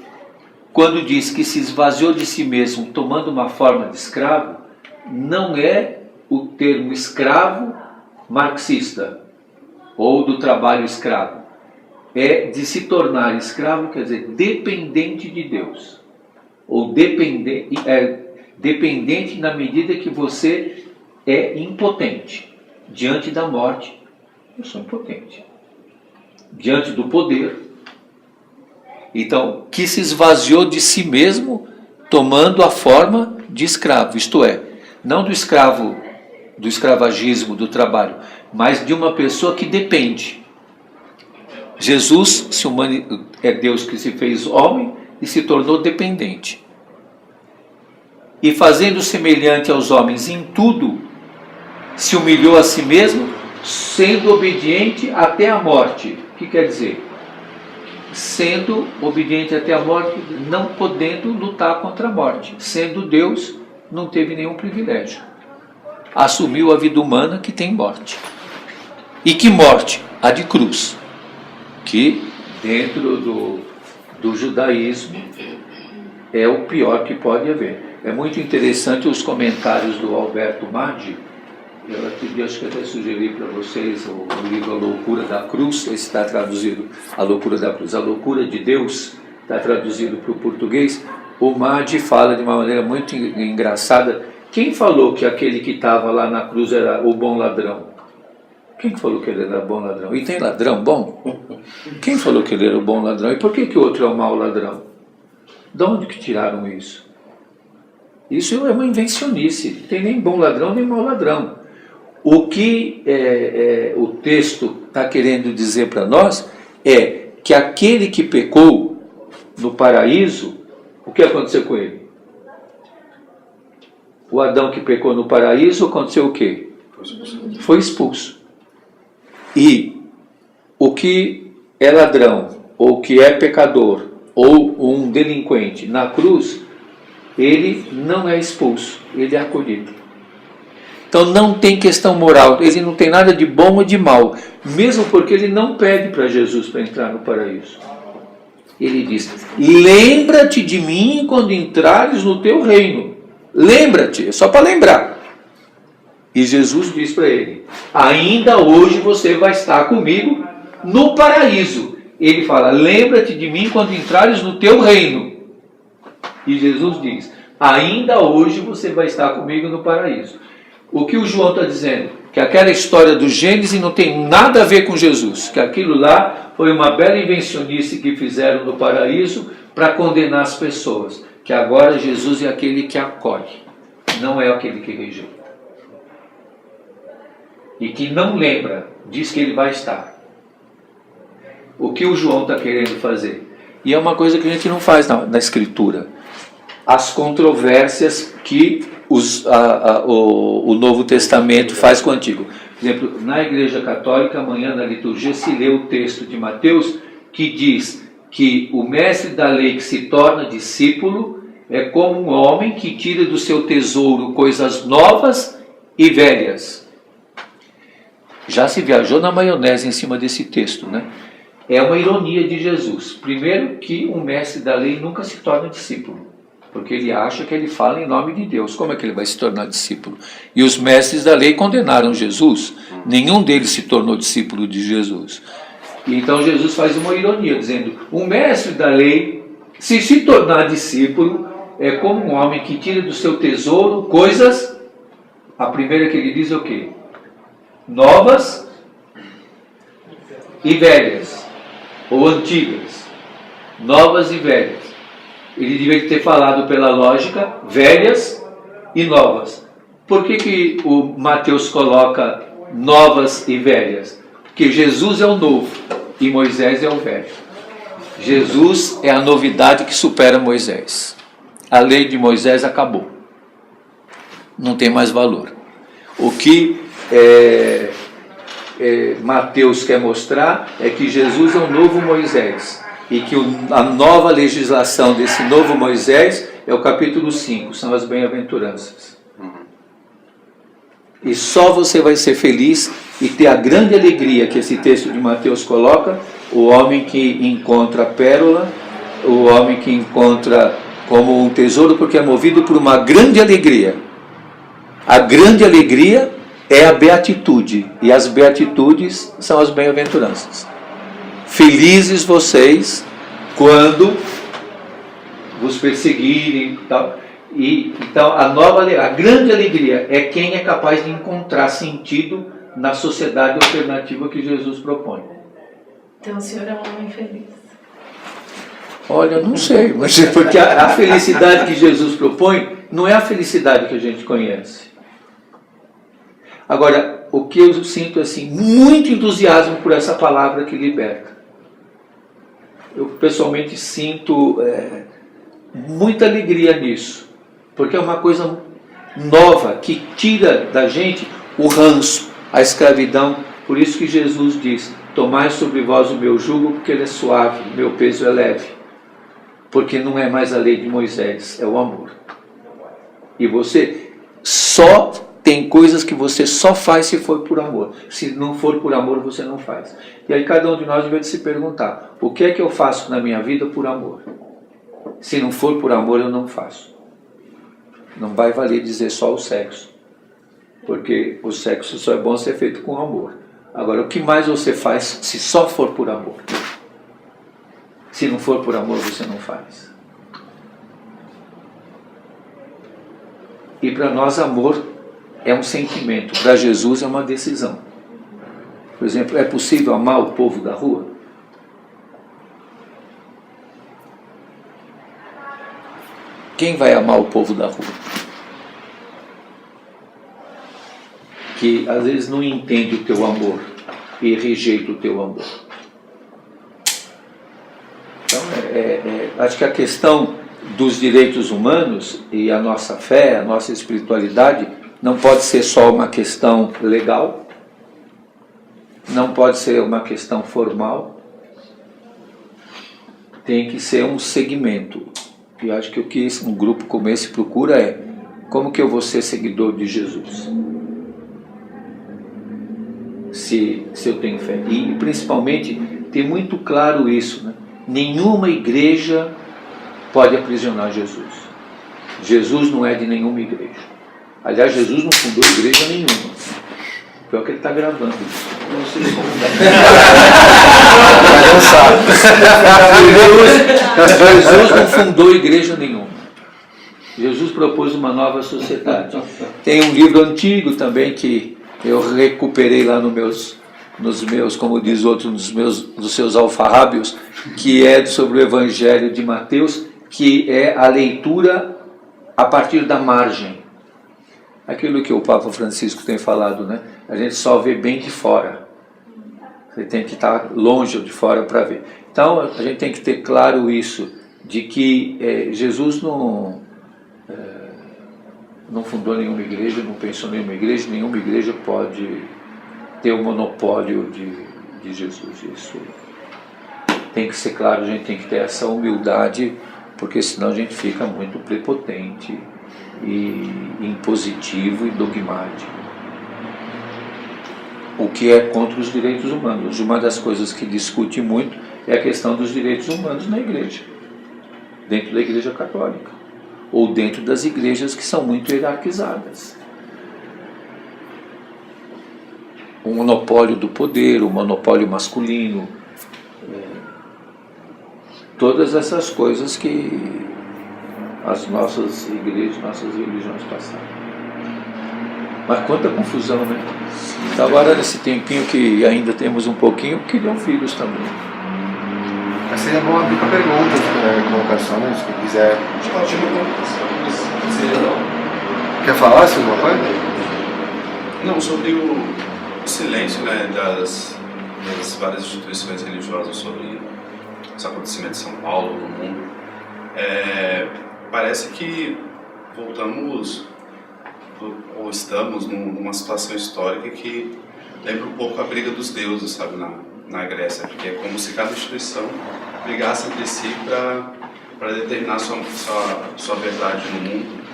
quando diz que se esvaziou de si mesmo, tomando uma forma de escravo, não é o termo escravo marxista, ou do trabalho escravo. É de se tornar escravo, quer dizer, dependente de Deus. Ou dependente na medida que você é impotente. Diante da morte, eu sou impotente. Diante do poder. Então, que se esvaziou de si mesmo, tomando a forma de escravo. Isto é, não do escravo, do escravagismo, do trabalho, mas de uma pessoa que depende. Jesus é Deus que se fez homem e se tornou dependente. E fazendo semelhante aos homens em tudo, se humilhou a si mesmo, sendo obediente até a morte. O que quer dizer? Sendo obediente até a morte, não podendo lutar contra a morte. Sendo Deus, não teve nenhum privilégio. Assumiu a vida humana que tem morte. E que morte? A de cruz. Que dentro do judaísmo é o pior que pode haver. É muito interessante os comentários do Alberto Maggi. Eu acho que até sugeri para vocês o livro A Loucura da Cruz. Esse está traduzido, A Loucura da Cruz, A Loucura de Deus, está traduzido para o português. O Maggi fala de uma maneira muito engraçada. Quem falou que aquele que estava lá na cruz era o bom ladrão? Quem falou que ele era bom ladrão? E tem ladrão bom? Quem falou que ele era o bom ladrão? E por que o outro é o mau ladrão? De onde que tiraram isso? Isso é uma invencionice. Não tem nem bom ladrão, nem mau ladrão. O que o texto está querendo dizer para nós é que aquele que pecou no paraíso, o que aconteceu com ele? O Adão que pecou no paraíso, aconteceu o quê? Foi expulso. E o que é ladrão, ou que é pecador, ou um delinquente na cruz, ele não é expulso, ele é acolhido. Então não tem questão moral, ele não tem nada de bom ou de mal, mesmo porque ele não pede para Jesus para entrar no paraíso. Ele diz, lembra-te de mim quando entrares no teu reino. Lembra-te, é só para lembrar. E Jesus diz para ele, ainda hoje você vai estar comigo no paraíso. Ele fala, lembra-te de mim quando entrares no teu reino. E Jesus diz, ainda hoje você vai estar comigo no paraíso. O que o João está dizendo? Que aquela história do Gênesis não tem nada a ver com Jesus. Que aquilo lá foi uma bela invencionice que fizeram no paraíso para condenar as pessoas. Que agora Jesus é aquele que acolhe, não é aquele que rejeita. E que não lembra, diz que ele vai estar. o que o João está querendo fazer. E é uma coisa que a gente não faz na Escritura. As controvérsias que o Novo Testamento faz com o Antigo. Por exemplo, na Igreja Católica, amanhã na liturgia se lê o texto de Mateus, que diz que o mestre da lei que se torna discípulo é como um homem que tira do seu tesouro coisas novas e velhas. Já se viajou na maionese em cima desse texto, né? É uma ironia de Jesus. Primeiro, que um mestre da lei nunca se torna discípulo, porque ele acha que ele fala em nome de Deus. Como é que ele vai se tornar discípulo? E os mestres da lei condenaram Jesus. Nenhum deles se tornou discípulo de Jesus. E então Jesus faz uma ironia, dizendo: um mestre da lei, se tornar discípulo, é como um homem que tira do seu tesouro coisas. A primeira que ele diz é o quê? Novas e velhas, ou antigas. Novas e velhas. Ele deveria ter falado pela lógica, velhas e novas. Por que o Mateus coloca novas e velhas? Porque Jesus é o novo e Moisés é o velho. Jesus é a novidade que supera Moisés. A lei de Moisés acabou. Não tem mais valor. O que Mateus quer mostrar é que Jesus é o novo Moisés. E que a nova legislação desse novo Moisés é o capítulo 5, são as bem-aventuranças. E só você vai ser feliz e ter a grande alegria que esse texto de Mateus coloca: o homem que encontra a pérola, o homem que encontra como um tesouro, porque é movido por uma grande alegria. A grande alegria é a beatitude, e as beatitudes são as bem-aventuranças. Felizes vocês quando vos perseguirem, tal. E então a grande alegria é quem é capaz de encontrar sentido na sociedade alternativa que Jesus propõe. Então o senhor é um homem feliz. Olha, não sei, mas porque a felicidade que Jesus propõe não é a felicidade que a gente conhece. Agora, o que eu sinto assim, muito entusiasmo por essa palavra que liberta. Eu pessoalmente sinto muita alegria nisso, porque é uma coisa nova que tira da gente o ranço, a escravidão. Por isso que Jesus diz: tomai sobre vós o meu jugo, porque ele é suave, o meu peso é leve. Porque não é mais a lei de Moisés, é o amor. E você só tem coisas que você só faz se for por amor. Se não for por amor, você não faz. E aí cada um de nós deve se perguntar: o que é que eu faço na minha vida por amor? Se não for por amor, eu não faço. Não vai valer dizer só o sexo, porque o sexo só é bom ser feito com amor. Agora, o que mais você faz se só for por amor? Se não for por amor, você não faz. E para nós, amor é um sentimento. Para Jesus é uma decisão. Por exemplo, é possível amar o povo da rua? Quem vai amar o povo da rua? Que às vezes não entende o teu amor e rejeita o teu amor. Então, acho que a questão dos direitos humanos e a nossa fé, a nossa espiritualidade, não pode ser só uma questão legal, não pode ser uma questão formal, tem que ser um segmento. E acho que o que um grupo como esse procura é: como que eu vou ser seguidor de Jesus? Se eu tenho fé. E principalmente, ter muito claro isso, né? Nenhuma igreja pode aprisionar Jesus. Jesus não é de nenhuma igreja. Aliás, Jesus não fundou igreja nenhuma. Pior que ele está gravando. Jesus não fundou igreja nenhuma. Jesus propôs uma nova sociedade. Tem um livro antigo também que eu recuperei lá nos meus, como diz outro, dos seus alfarrábios, que é sobre o Evangelho de Mateus, que é a leitura a partir da margem. Aquilo que o Papa Francisco tem falado, né? A gente só vê bem de fora. Você tem que estar longe ou de fora para ver. Então a gente tem que ter claro isso, de que Jesus não fundou nenhuma igreja, não pensou em nenhuma igreja pode ter o monopólio de Jesus. Isso tem que ser claro, a gente tem que ter essa humildade, porque senão a gente fica muito prepotente e impositivo e dogmático, o que é contra os direitos humanos. Uma das coisas que discute muito é a questão dos direitos humanos na igreja, dentro da igreja católica, ou dentro das igrejas que são muito hierarquizadas. O monopólio do poder, o monopólio masculino, todas essas coisas que as nossas igrejas, nossas religiões passaram. Mas quanta confusão, né? Então agora, nesse tempinho que ainda temos um pouquinho, criam filhos também. Mas seria bom abrir para perguntas, colocações, quem quiser. Quer falar sobre alguma coisa? Não, sobre o silêncio, né, das várias instituições religiosas sobre os acontecimentos de São Paulo, no mundo. Parece que voltamos, ou estamos numa situação histórica que lembra um pouco a briga dos deuses, sabe, na Grécia, porque é como se cada instituição brigasse entre si para determinar sua verdade no mundo.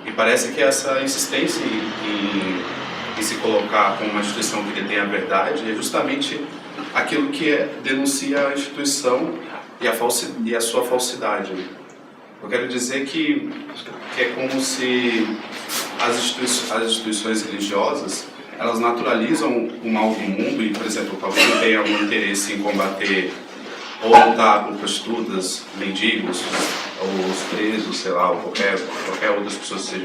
E parece que essa insistência em se colocar como uma instituição que detém a verdade é justamente aquilo que denuncia a instituição e a sua falsidade. Eu quero dizer que é como se as instituições religiosas, elas naturalizam o mal do mundo e, por exemplo, talvez não tenha algum interesse em combater ou lutar por prostitutas, mendigos, ou os presos, sei lá, ou qualquer outras pessoas que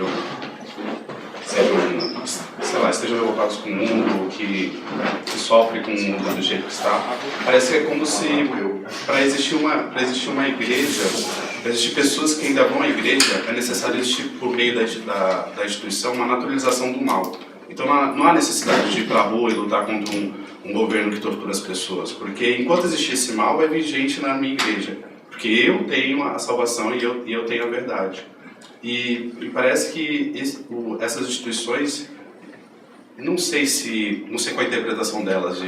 estejam revoltados com o mundo, ou que sofrem com o mundo do jeito que está. Parece que é como se, para existir uma igreja, para existir pessoas que ainda vão à igreja, é necessário existir, por meio da instituição, uma naturalização do mal. Então não há necessidade de ir para a rua e lutar contra um governo que tortura as pessoas, porque enquanto existir esse mal, vai vir gente na minha igreja, porque eu tenho a salvação e eu tenho a verdade. E parece que essas instituições, não sei qual a interpretação delas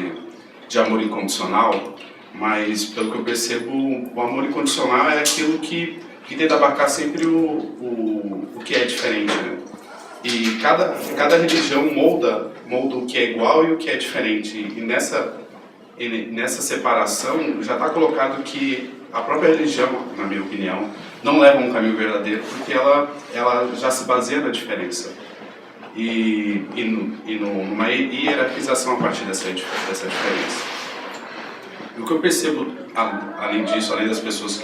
de amor incondicional, mas pelo que eu percebo, o amor incondicional é aquilo que tenta abarcar sempre o que é diferente, né? E cada religião molda o que é igual e o que é diferente. E nessa separação já está colocado que a própria religião, na minha opinião, não leva a um caminho verdadeiro, porque ela já se baseia na diferença. E numa hierarquização a partir dessa diferença. E o que eu percebo, além disso, além das pessoas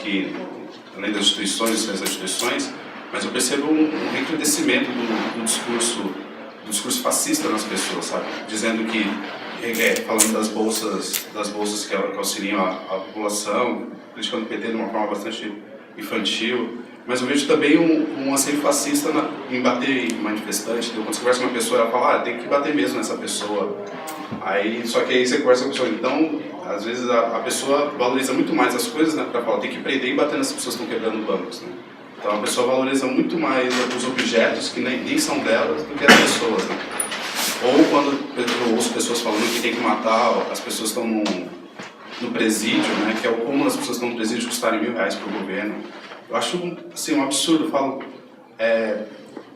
além das instituições, mas eu percebo um recrudescimento do discurso fascista nas pessoas, sabe? Dizendo que, falando das bolsas que auxiliam a população, criticando o PT de uma forma bastante infantil, mas eu vejo também um anseio fascista em bater em manifestante. Então, quando você conversa com uma pessoa, ela fala, tem que bater mesmo nessa pessoa. Só que aí você conversa com a pessoa, então, às vezes a pessoa valoriza muito mais as coisas, né, para falar, tem que prender e bater nessas pessoas que estão quebrando bancos, né? Então a pessoa valoriza muito mais os objetos que nem são delas do que as pessoas, né? Ou quando eu ouço pessoas falando que tem que matar as pessoas que estão no presídio, né? Que é o como as pessoas que estão no presídio custarem R$1.000 para o governo. Eu acho assim, um absurdo.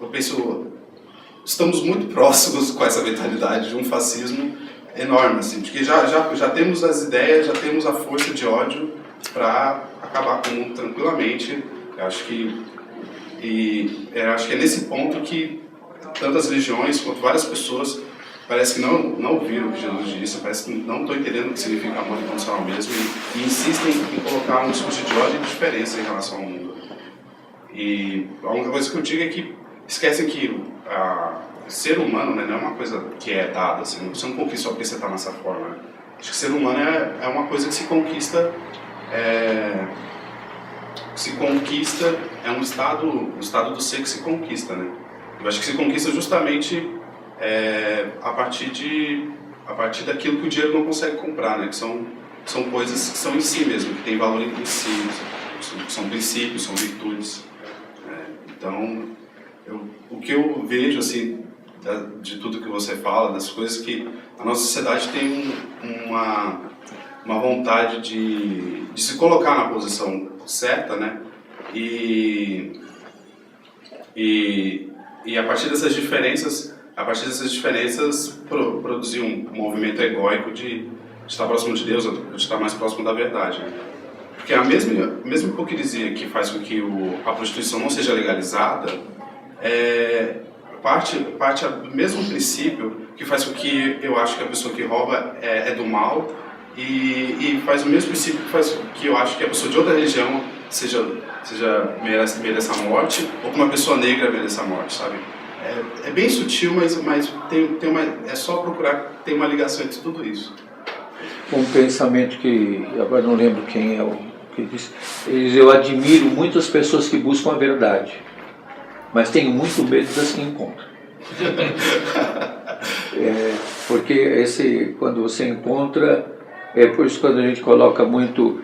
Eu penso, estamos muito próximos com essa mentalidade de um fascismo enorme, assim, porque já temos as ideias, já temos a força de ódio para acabar com o mundo tranquilamente. Eu acho que é nesse ponto que tantas religiões quanto várias pessoas parece que não ouviram o que Jesus disse, parece que não estão entendendo o que significa amor incondicional mesmo e insistem em colocar um discurso de ódio e de diferença em relação ao mundo. E a única coisa que eu digo é que esquecem que ser humano, né, não é uma coisa que é dada, assim, você não conquista só porque você está nessa forma. Né? Acho que ser humano é uma coisa que se conquista. É um estado do ser que se conquista, né? Eu acho que se conquista justamente a partir de a partir daquilo que o dinheiro não consegue comprar, né? Que são coisas que são em si mesmo, que têm valor em si, são princípios, são virtudes. Então, o que eu vejo assim de tudo que você fala, das coisas que a nossa sociedade tem uma vontade de se colocar na posição certa, né? E a partir dessas diferenças, produzir um movimento egóico de estar próximo de Deus, de estar mais próximo da verdade. Né? Porque a mesma hipocrisia que faz com que a prostituição não seja legalizada parte do mesmo princípio que faz com que eu acho que a pessoa que rouba é do mal e faz o mesmo princípio que faz com que eu acho que a pessoa de outra religião merece a morte ou que uma pessoa negra merece a morte, sabe? É bem sutil, mas é só procurar ter uma ligação entre tudo isso. Um pensamento que, agora não lembro quem é o que disse, eu admiro muitas pessoas que buscam a verdade, mas tenho muito medo das que encontram. Porque quando você encontra, por isso quando a gente coloca muito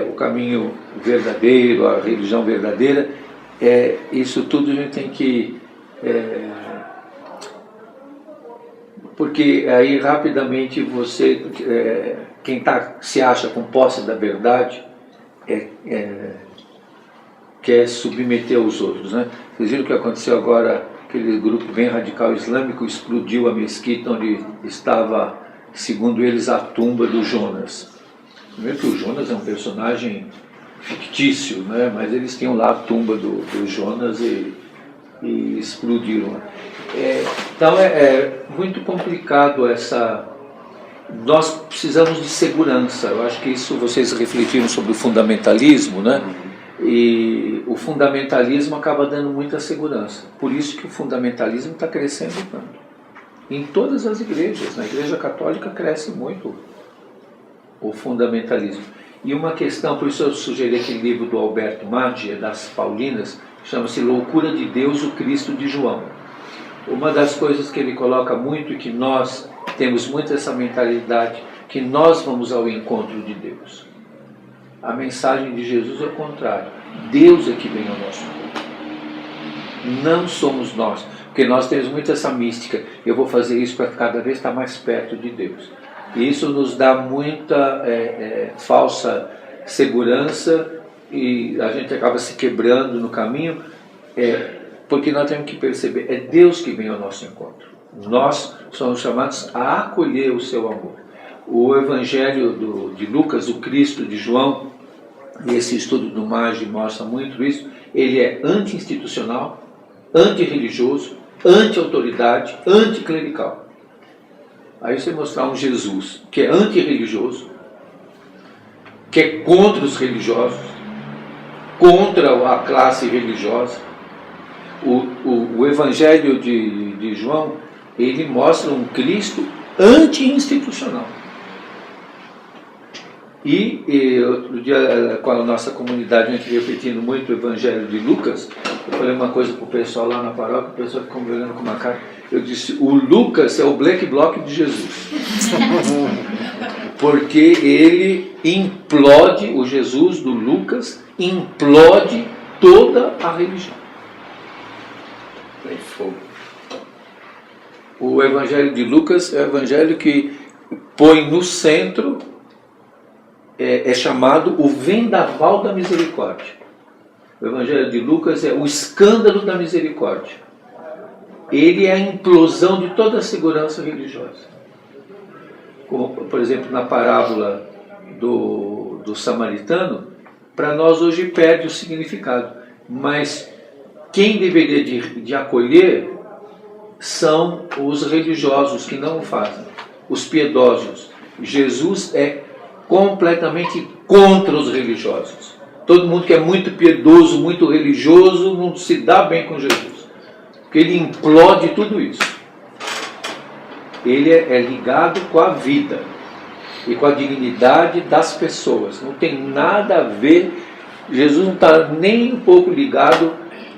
o caminho verdadeiro, a religião verdadeira, isso tudo a gente tem que... porque aí rapidamente você, quem se acha com posse da verdade, quer submeter os outros, né? Vocês viram o que aconteceu agora? Aquele grupo bem radical islâmico explodiu a mesquita onde estava, segundo eles, a tumba do Jonas. Primeiro que o Jonas é um personagem fictício, né? Mas eles tinham lá a tumba do Jonas e explodiram. Então é muito complicado essa... Nós precisamos de segurança. Eu acho que isso vocês refletiram sobre o fundamentalismo, né? E o fundamentalismo acaba dando muita segurança. Por isso que o fundamentalismo está crescendo tanto. Em todas as igrejas. Na Igreja Católica cresce muito o fundamentalismo. E uma questão, por isso eu sugeri aquele livro do Alberto Maggi, das Paulinas, chama-se Loucura de Deus, o Cristo de João. Uma das coisas que ele coloca muito e que nós temos muito essa mentalidade, que nós vamos ao encontro de Deus. A mensagem de Jesus é o contrário. Deus é que vem ao nosso encontro. Não somos nós. Porque nós temos muito essa mística. Eu vou fazer isso para cada vez estar mais perto de Deus. E isso nos dá muita falsa segurança e a gente acaba se quebrando no caminho, porque nós temos que perceber, é Deus que vem ao nosso encontro. Nós somos chamados a acolher o seu amor. O Evangelho de Lucas, o Cristo de João, e esse estudo do Maggi mostra muito isso, ele é anti-institucional, anti-religioso, anti-autoridade, anti-clerical. Aí você mostrar um Jesus que é anti-religioso, que é contra os religiosos, contra a classe religiosa. O Evangelho de João, ele mostra um Cristo anti-institucional. E outro dia, com a nossa comunidade, a gente repetindo muito o Evangelho de Lucas, eu falei uma coisa para o pessoal lá na paróquia, o pessoal ficou me olhando com uma cara. Eu disse, o Lucas é o Black Bloc de Jesus. Porque ele implode, o Jesus do Lucas, implode toda a religião. O Evangelho de Lucas é o Evangelho que põe no centro, é chamado o vendaval da misericórdia. O Evangelho de Lucas é o escândalo da misericórdia. Ele é a implosão de toda a segurança religiosa. Como, por exemplo, na parábola do samaritano, para nós hoje perde o significado. Mas quem deveria de acolher são os religiosos que não o fazem, os piedosos. Jesus é completamente contra os religiosos. Todo mundo que é muito piedoso, muito religioso, não se dá bem com Jesus, porque ele implode tudo isso. Ele é ligado com a vida e com a dignidade das pessoas. Não tem nada a ver, Jesus não está nem um pouco ligado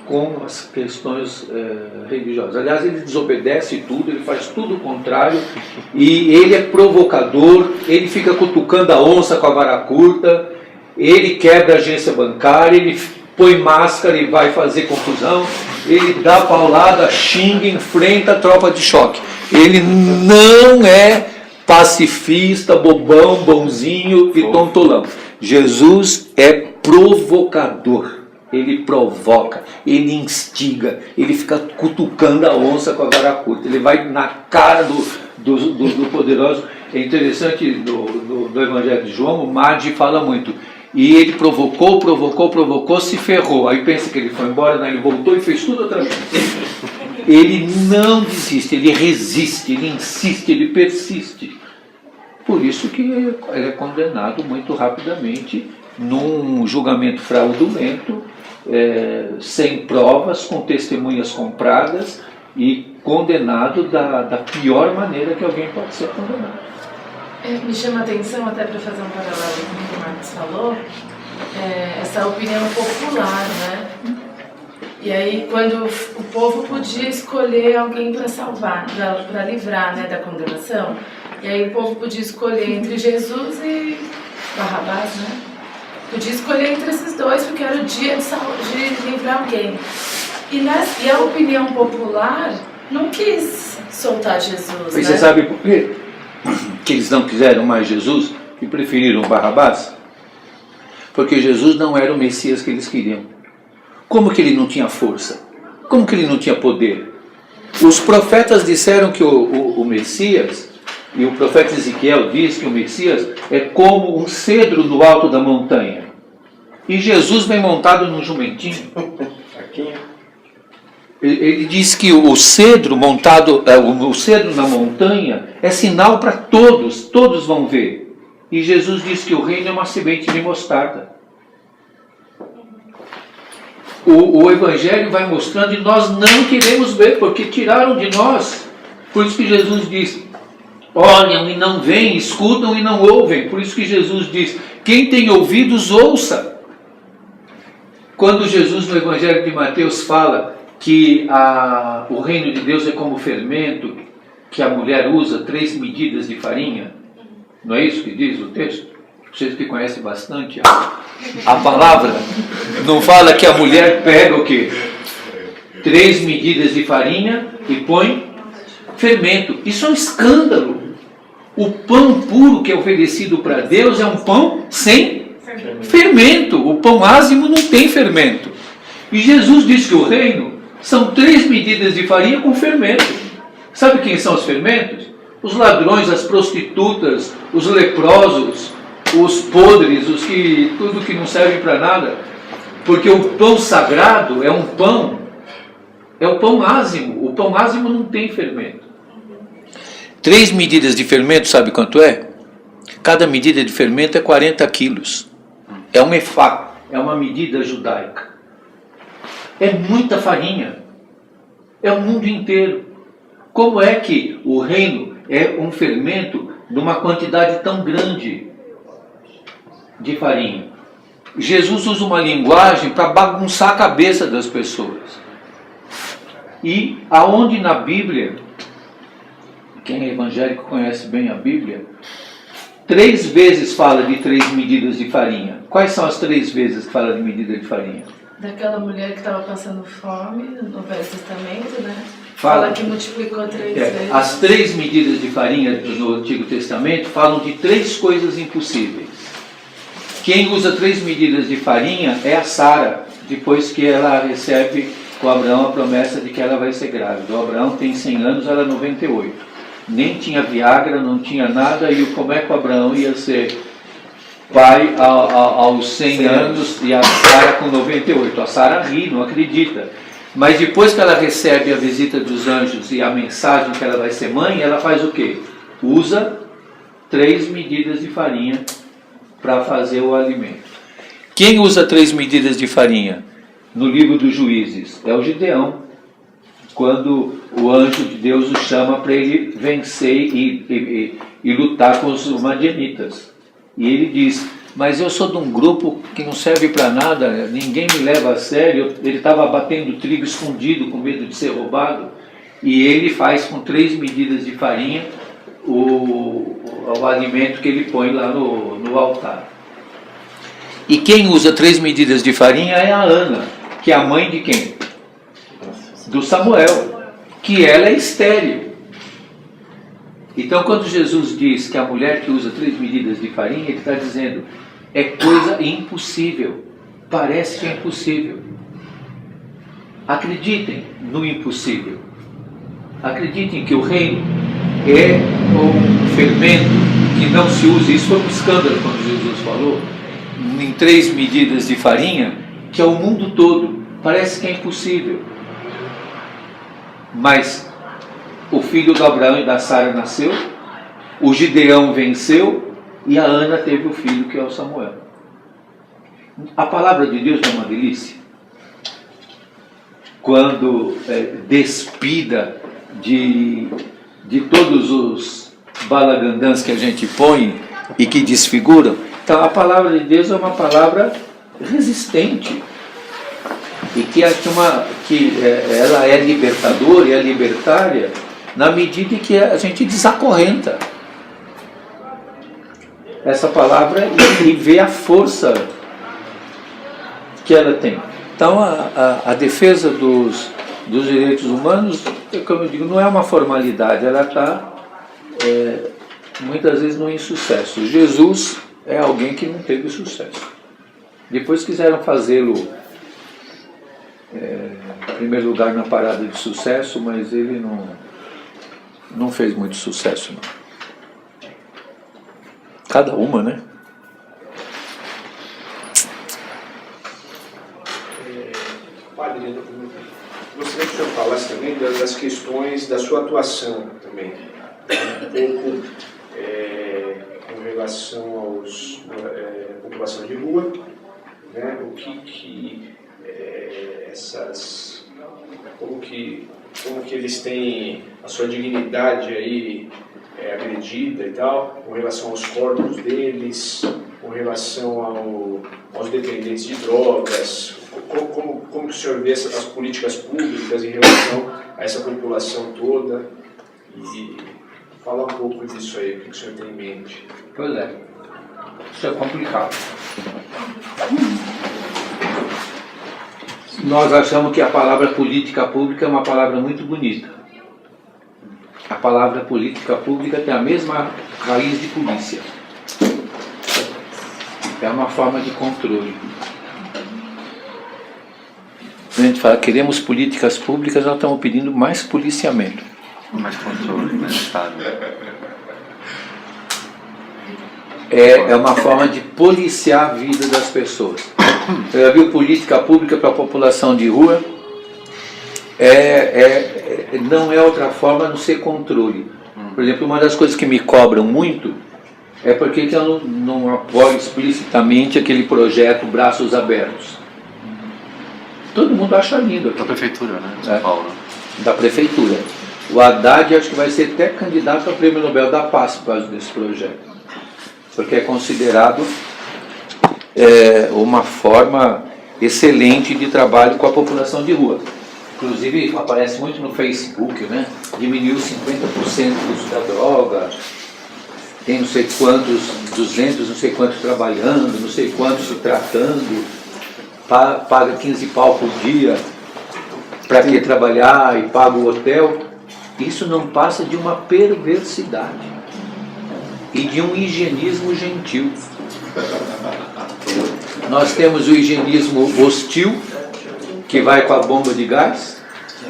com as questões religiosas. Aliás, ele desobedece tudo, ele faz tudo o contrário, e ele é provocador, ele fica cutucando a onça com a vara curta, ele quebra a agência bancária, ele põe máscara e vai fazer confusão, ele dá paulada, xinga, enfrenta a tropa de choque. Ele não é pacifista, bobão, bonzinho e tontolão. Jesus é provocador. Ele provoca, ele instiga, ele fica cutucando a onça com a vara curta, ele vai na cara do poderoso. É interessante, do Evangelho de João, o Madi fala muito. E ele provocou, se ferrou. Aí pensa que ele foi embora, né? Ele voltou e fez tudo outra vez. Ele não desiste, ele resiste, ele insiste, ele persiste. Por isso que ele é condenado muito rapidamente num julgamento fraudulento, sem provas, com testemunhas compradas e condenado da pior maneira que alguém pode ser condenado. Me chama a atenção, até para fazer um paralelo com o que o Marcos falou, essa opinião popular, né? E aí, quando o povo podia escolher alguém para salvar, para livrar, né, da condenação, e aí o povo podia escolher entre Jesus e Barrabás, né? Podia escolher entre esses dois, porque era o dia de livrar alguém. E a opinião popular não quis soltar Jesus, E você sabe por quê? Que eles não quiseram mais Jesus e preferiram Barrabás? Porque Jesus não era o Messias que eles queriam. Como que ele não tinha força? Como que ele não tinha poder? Os profetas disseram que o Messias, e o profeta Ezequiel diz que o Messias é como um cedro no alto da montanha. E Jesus vem montado num jumentinho. Ele diz que o cedro montado, o cedro na montanha é sinal para todos, todos vão ver. E Jesus diz que o reino é uma semente de mostarda. O Evangelho vai mostrando e nós não queremos ver, porque tiraram de nós. Por isso que Jesus diz, olham e não veem, escutam e não ouvem. Por isso que Jesus diz, quem tem ouvidos, ouça. Quando Jesus no Evangelho de Mateus fala que o reino de Deus é como fermento, que a mulher usa 3 medidas de farinha, não é isso que diz o texto? Vocês que conhecem bastante a palavra, não fala que a mulher pega o quê? 3 medidas de farinha e põe fermento. Isso é um escândalo. O pão puro que é oferecido para Deus é um pão sem fermento. O pão ázimo não tem fermento. E Jesus diz que o reino são 3 medidas de farinha com fermento. Sabe quem são os fermentos? Os ladrões, as prostitutas, os leprosos, os podres, tudo que não serve para nada. Porque o pão sagrado é um pão, é o pão ázimo. O pão ázimo não tem fermento. 3 medidas de fermento, sabe quanto é? Cada medida de fermento é 40 quilos. É um efá, é uma medida judaica. É muita farinha. É o mundo inteiro. Como é que o reino é um fermento numa quantidade tão grande de farinha? Jesus usa uma linguagem para bagunçar a cabeça das pessoas. E aonde na Bíblia, quem é evangélico conhece bem a Bíblia, 3 vezes fala de 3 medidas de farinha. Quais são as 3 vezes que fala de medida de farinha? Daquela mulher que estava passando fome no Velho Testamento, né? Fala que multiplicou 3 vezes. As 3 medidas de farinha no Antigo Testamento falam de 3 coisas impossíveis. Quem usa 3 medidas de farinha é a Sara, depois que ela recebe com Abraão a promessa de que ela vai ser grávida. O Abraão tem 100 anos, ela 98. Nem tinha Viagra, não tinha nada, e como é que o Abraão ia ser pai aos 100 anos e a Sara com 98? A Sara ri, não acredita. Mas depois que ela recebe a visita dos anjos e a mensagem que ela vai ser mãe, ela faz o quê? Usa 3 medidas de farinha para fazer o alimento. Quem usa 3 medidas de farinha? No livro dos Juízes, é o Gideão. Quando o anjo de Deus o chama para ele vencer e lutar com os madianitas. E ele diz, mas eu sou de um grupo que não serve para nada, ninguém me leva a sério. Ele estava batendo trigo escondido com medo de ser roubado, e ele faz com 3 medidas de farinha o alimento que ele põe lá no altar. E quem usa 3 medidas de farinha é a Ana, que é a mãe de quem? Do Samuel, que ela é estéril. Então, quando Jesus diz que a mulher que usa 3 medidas de farinha, ele está dizendo, é coisa impossível, parece que é impossível. Acreditem no impossível. Acreditem que o reino é um fermento que não se usa. Isso foi um escândalo quando Jesus falou em 3 medidas de farinha, que é o mundo todo. Parece que é impossível. Mas o filho do Abraão e da Sara nasceu, o Gideão venceu e a Ana teve o filho que é o Samuel. A palavra de Deus é uma delícia. Quando despida de todos os balagandãs que a gente põe e que desfiguram. Então a palavra de Deus é uma palavra resistente e que ela é libertadora e é libertária na medida em que a gente desacorrenta essa palavra e vê a força que ela tem. Então a defesa dos direitos humanos, como eu digo, não é uma formalidade, ela está muitas vezes no insucesso. Jesus é alguém que não teve sucesso. Depois quiseram fazê-lo em primeiro lugar na parada de sucesso, mas ele não fez muito sucesso, não. Cada uma, né? Padre, gostaria que o senhor falasse também das questões da sua atuação também. Um pouco com relação à população de rua, né? O que como que eles têm a sua dignidade aí agredida e tal, com relação aos corpos deles, com relação aos dependentes de drogas, como que o senhor vê as políticas públicas em relação a essa população toda, e fala um pouco disso aí, o que o senhor tem em mente. Pois é, isso é complicado. Nós achamos que a palavra política pública é uma palavra muito bonita. A palavra política pública tem a mesma raiz de polícia. É uma forma de controle. A gente fala, queremos políticas públicas, nós estamos pedindo mais policiamento. Mais controle, né? Estado. É uma forma de policiar a vida das pessoas. Você já viu política pública para a população de rua? Não é outra forma a não ser controle. Por exemplo, uma das coisas que me cobram muito é porque eu não apoio explicitamente aquele projeto Braços Abertos. Todo mundo acha lindo. Da prefeitura, né? De São Paulo. Da prefeitura. O Haddad acho que vai ser até candidato ao Prêmio Nobel da Paz por causa desse projeto. Porque é considerado uma forma excelente de trabalho com a população de rua. Inclusive aparece muito no Facebook, né? Diminuiu 50% o uso da droga, tem não sei quantos, 200, não sei quantos trabalhando, não sei quantos se tratando, paga 15 pau por dia para que trabalhar e paga o hotel. Isso não passa de uma perversidade e de um higienismo gentil. Nós temos o higienismo hostil, que vai com a bomba de gás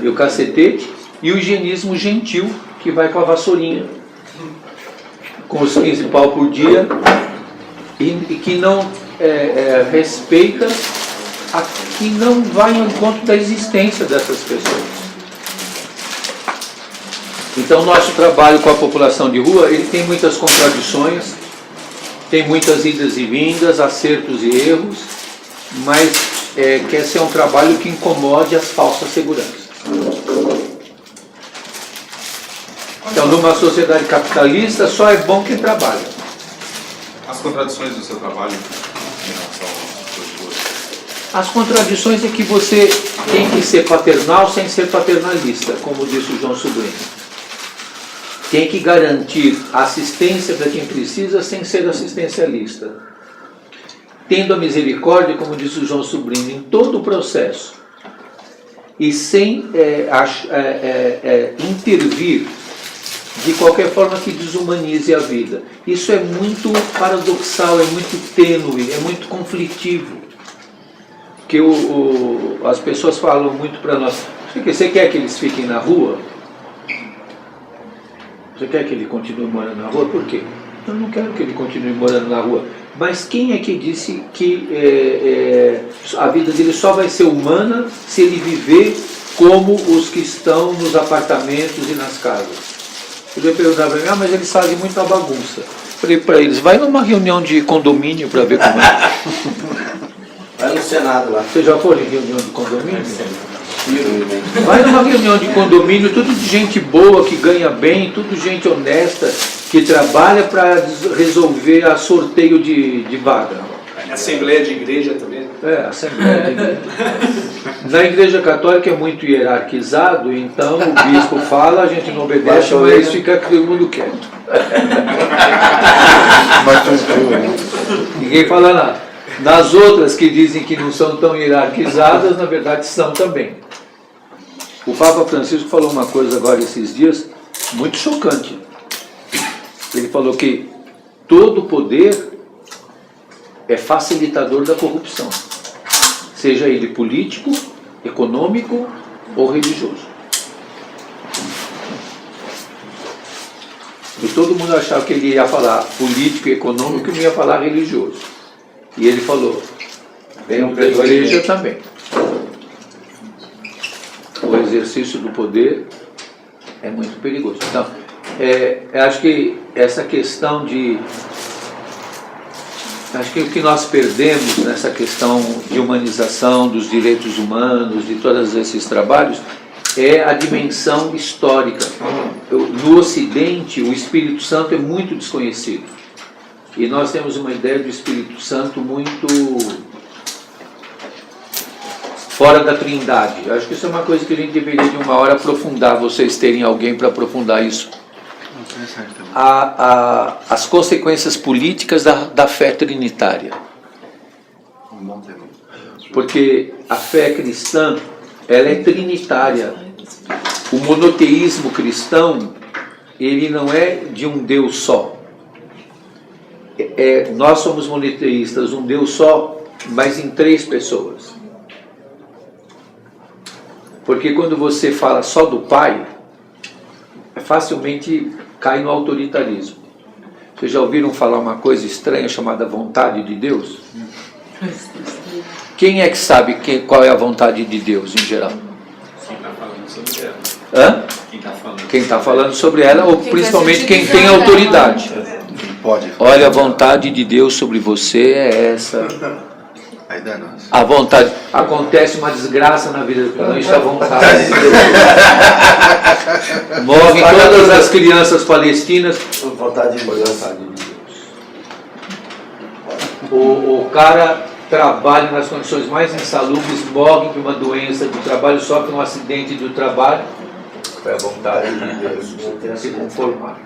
e o cacetete, e o higienismo gentil, que vai com a vassourinha, com os 15 pau por dia, e que não respeita, que não vai ao encontro da existência dessas pessoas. Então, o nosso trabalho com a população de rua, ele tem muitas contradições, tem muitas idas e vindas, acertos e erros, mas quer ser um trabalho que incomode as falsas seguranças. Então, numa sociedade capitalista, só é bom quem trabalha. As contradições do seu trabalho em relação às coisas de hoje? As contradições é que você tem que ser paternal sem ser paternalista, como disse o João Sobrinho. Tem que garantir assistência para quem precisa sem ser assistencialista. Tendo a misericórdia, como disse o João Sobrinho, em todo o processo. E sem intervir de qualquer forma que desumanize a vida. Isso é muito paradoxal, é muito tênue, é muito conflitivo. Porque as pessoas falam muito para nós: você quer que eles fiquem na rua? Você quer que ele continue morando na rua? Por quê? Eu não quero que ele continue morando na rua. Mas quem é que disse que a vida dele só vai ser humana se ele viver como os que estão nos apartamentos e nas casas? Podia perguntar para mim: mas eles fazem muita bagunça. Falei para eles: vai numa reunião de condomínio para ver como é. Vai no Senado lá. Você já foi em reunião de condomínio? Vai numa reunião de condomínio, tudo de gente boa, que ganha bem, tudo gente honesta, que trabalha para resolver a sorteio de vaga. Assembleia de igreja também. Assembleia de igreja. Na igreja católica é muito hierarquizado, então o bispo fala, a gente não obedece, mas fica todo mundo quieto. Ninguém fala nada. Nas outras que dizem que não são tão hierarquizadas, na verdade são também. O Papa Francisco falou uma coisa agora esses dias muito chocante. Ele falou que todo poder é facilitador da corrupção, seja ele político, econômico ou religioso. E todo mundo achava que ele ia falar político e econômico e não ia falar religioso. E ele falou: venham para a igreja também. O exercício do poder é muito perigoso. Então, eu acho que essa questão de... Acho que o que nós perdemos nessa questão de humanização dos direitos humanos, de todos esses trabalhos, é a dimensão histórica. No Ocidente, o Espírito Santo é muito desconhecido. E nós temos uma ideia do Espírito Santo muito fora da Trindade. Eu acho que isso é uma coisa que a gente deveria de uma hora aprofundar, vocês terem alguém para aprofundar isso. As consequências políticas da fé trinitária. Porque a fé cristã, ela é trinitária. O monoteísmo cristão, ele não é de um Deus só. Nós somos monoteístas, um Deus só, mas em 3 pessoas. Porque quando você fala só do Pai, facilmente cai no autoritarismo. Vocês já ouviram falar uma coisa estranha chamada vontade de Deus? Quem é que sabe qual é a vontade de Deus em geral? Quem está falando sobre ela. Hã? Quem está falando sobre ela, ou principalmente quem tem autoridade. Pode. Olha, a vontade de Deus sobre você é essa. A vontade. Acontece uma desgraça na vida do cara, isso é a vontade de Deus. Morrem todas as crianças palestinas. Vontade de Deus. O cara trabalha nas condições mais insalubres, morre de uma doença do trabalho, sofre um acidente do trabalho. Foi a vontade de Deus. Tem que se conformar.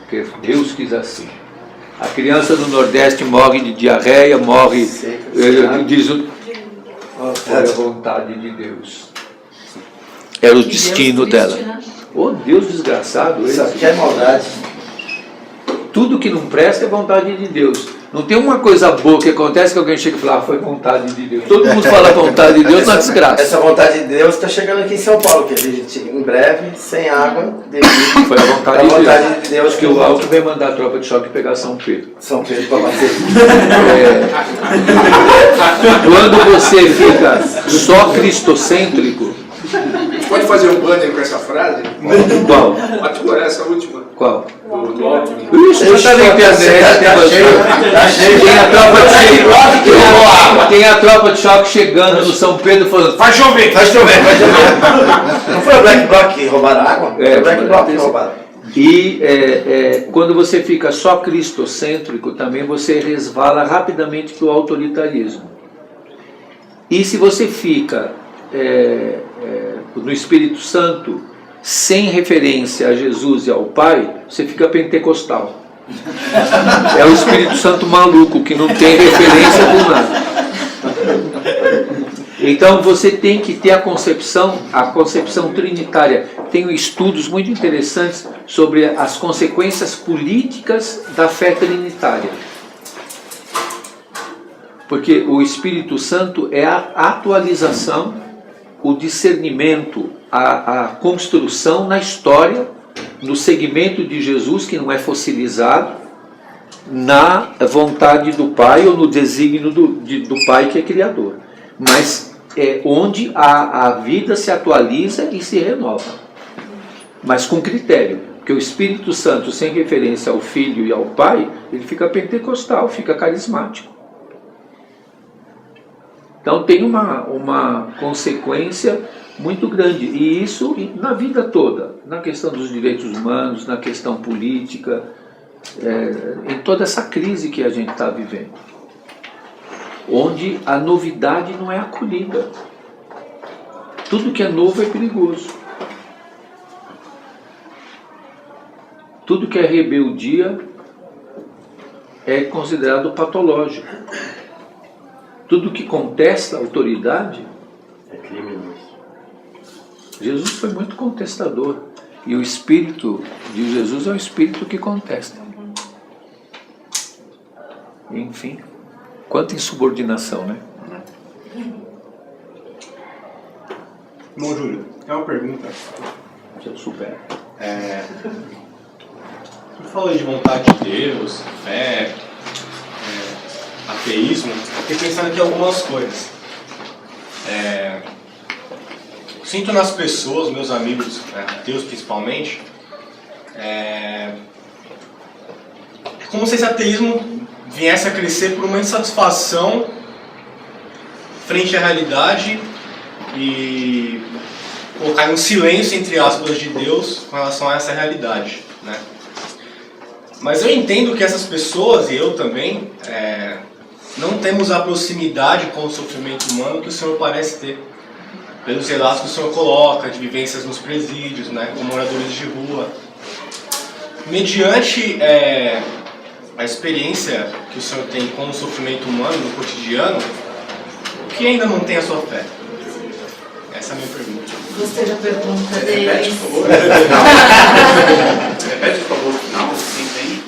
Porque Deus quis assim. A criança do Nordeste morre de diarreia, morre, diz foi a vontade de Deus. Era o destino dela. Oh, Deus desgraçado. Isso aqui é maldade. Tudo que não presta é vontade de Deus. Não tem uma coisa boa que acontece que alguém chega e fala: foi vontade de Deus. Todo mundo fala vontade de Deus na desgraça. Essa vontade de Deus está chegando aqui em São Paulo, que a gente, em breve, sem água, foi a vontade de Deus que o Alto veio mandar a tropa de choque pegar São Pedro. São Pedro para bater. Quando você fica só cristocêntrico. Pode fazer um banner com essa frase? Qual? A tua, essa última. Qual? Do Alckmin. Isso está na internet. Tem a tropa de choque chegando no São Pedro falando: Vai chover! Vai chover, vai chover. Não foi o Black Bloc que roubaram a água? Foi o Black Bloc que roubaram. E quando você fica só cristocêntrico, também você resvala rapidamente para o autoritarismo. E se você fica no Espírito Santo, sem referência a Jesus e ao Pai, você fica pentecostal. É o Espírito Santo maluco, que não tem referência por nada. Então você tem que ter a concepção trinitária. Tenho estudos muito interessantes sobre as consequências políticas da fé trinitária. Porque o Espírito Santo é a atualização, o discernimento, a construção na história, no segmento de Jesus, que não é fossilizado, na vontade do Pai ou no desígnio do Pai, que é Criador. Mas é onde a vida se atualiza e se renova. Mas com critério. Porque o Espírito Santo, sem referência ao Filho e ao Pai, ele fica pentecostal, fica carismático. Então tem uma consequência muito grande. E isso na vida toda. Na questão dos direitos humanos, na questão política, em toda essa crise que a gente está vivendo. Onde a novidade não é acolhida. Tudo que é novo é perigoso. Tudo que é rebeldia é considerado patológico. Tudo que contesta a autoridade É criminoso. Jesus foi muito contestador. E o Espírito de Jesus é o Espírito que contesta. Enfim. Quanta insubordinação, né? Irmão Júlio, tem uma pergunta. Se eu souber. Você falou de vontade de Deus, fé, ateísmo. Fiquei pensando aqui em algumas coisas. Sinto nas pessoas, meus amigos, ateus principalmente, como se esse ateísmo viesse a crescer por uma insatisfação frente à realidade e colocar um silêncio, entre aspas, de Deus com relação a essa realidade, né? Mas eu entendo que essas pessoas, e eu também, não temos a proximidade com o sofrimento humano que o Senhor parece ter, pelos relatos que o Senhor coloca, de vivências nos presídios, né, com moradores de rua. Mediante a experiência que o Senhor tem com o sofrimento humano no cotidiano, o que ainda mantém a sua fé? Essa é a minha pergunta. Gostei da pergunta Repete, deles. por favor. Repete, por favor. Não, sim.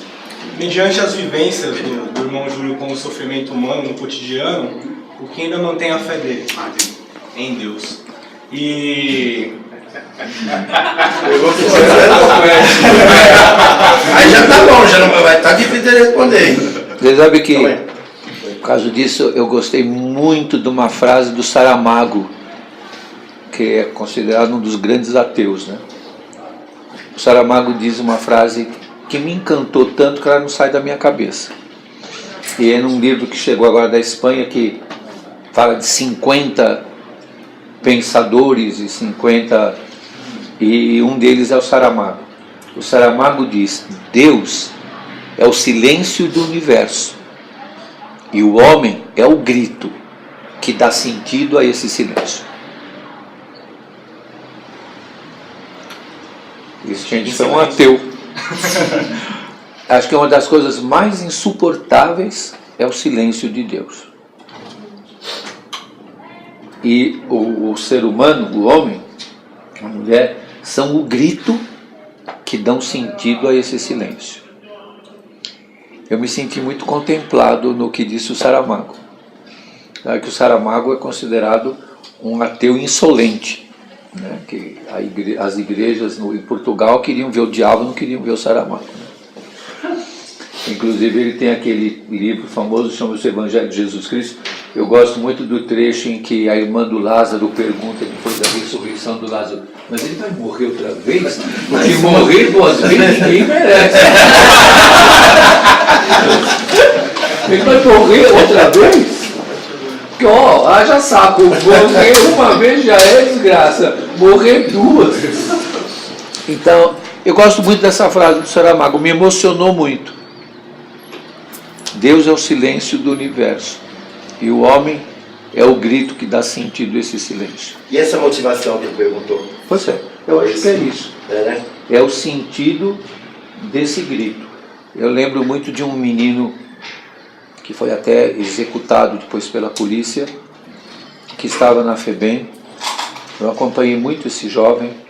Mediante as vivências do irmão Júlio com o sofrimento humano no cotidiano, o que ainda mantém a fé dele? Em Deus. E... Aí já tá bom, já não vai estar difícil de responder. Você sabe que, por causa disso, eu gostei muito de uma frase do Saramago, que é considerado um dos grandes ateus, né? O Saramago diz uma frase que me encantou tanto que ela não sai da minha cabeça. E é num livro que chegou agora da Espanha, que fala de 50 pensadores e um deles é o Saramago. O Saramago diz: Deus é o silêncio do universo e o homem é o grito que dá sentido a esse silêncio. Esse gente foi um ateu. Acho que uma das coisas mais insuportáveis é o silêncio de Deus. E o ser humano, o homem, a mulher, são o grito que dão sentido a esse silêncio. Eu me senti muito contemplado no que disse o Saramago. Que o Saramago é considerado um ateu insolente, né? Que as igrejas em Portugal queriam ver o diabo, não queriam ver o Saramago, né? Inclusive ele tem aquele livro famoso, chama-se Evangelho de Jesus Cristo. Eu gosto muito do trecho em que a irmã do Lázaro pergunta, depois da ressurreição do Lázaro: mas ele vai morrer outra vez? Porque morrer 2 vezes ninguém merece. Ele vai morrer outra vez? Porque, haja saco, morrer uma vez já é desgraça, morrer 2. Então, Eu gosto muito dessa frase do Saramago, me emocionou muito. Deus é o silêncio do universo e o homem é o grito que dá sentido a esse silêncio. E essa motivação que ele perguntou? Pois é, eu acho que é isso. Né? É o sentido desse grito. Eu lembro muito de um menino que foi até executado depois pela polícia, que estava na FEBEM. Eu acompanhei muito esse jovem.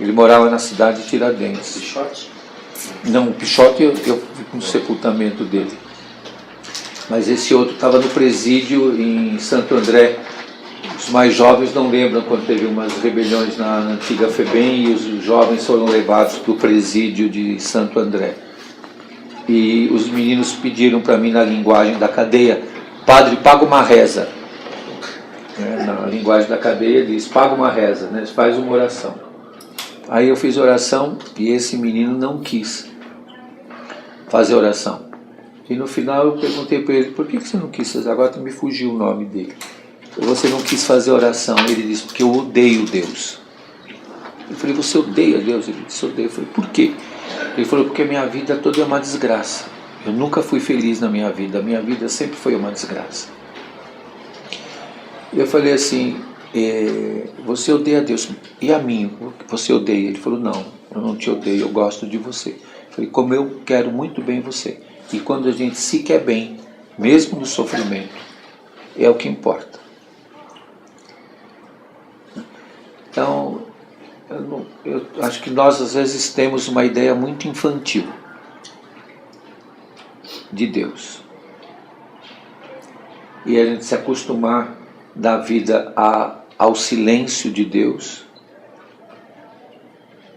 Ele morava na cidade de Tiradentes. Pichote? Não, o Pichote eu vi no sepultamento dele. Mas esse outro estava no presídio em Santo André. Os mais jovens não lembram quando teve umas rebeliões na antiga FEBEM e os jovens foram levados para o presídio de Santo André. E os meninos pediram para mim na linguagem da cadeia: padre, paga uma reza. Na linguagem da cadeia diz: paga uma reza, né? Faz uma oração. Aí eu fiz oração e esse menino não quis fazer oração. E no final eu perguntei para ele: por que você não quis fazer? Agora me fugiu o nome dele. Você não quis fazer oração? Ele disse: porque eu odeio Deus. Eu falei: você odeia Deus? Ele disse: odeio. Eu falei: por quê? Ele falou: porque a minha vida toda é uma desgraça. Eu nunca fui feliz na minha vida sempre foi uma desgraça. Eu falei assim: você odeia Deus, e a mim, você odeia? Ele falou: não, eu não te odeio, eu gosto de você. Eu falei: como eu quero muito bem você. E quando a gente se quer bem, mesmo no sofrimento, é o que importa. Então, eu acho que nós às vezes temos uma ideia muito infantil de Deus. E a gente se acostumar da vida ao silêncio de Deus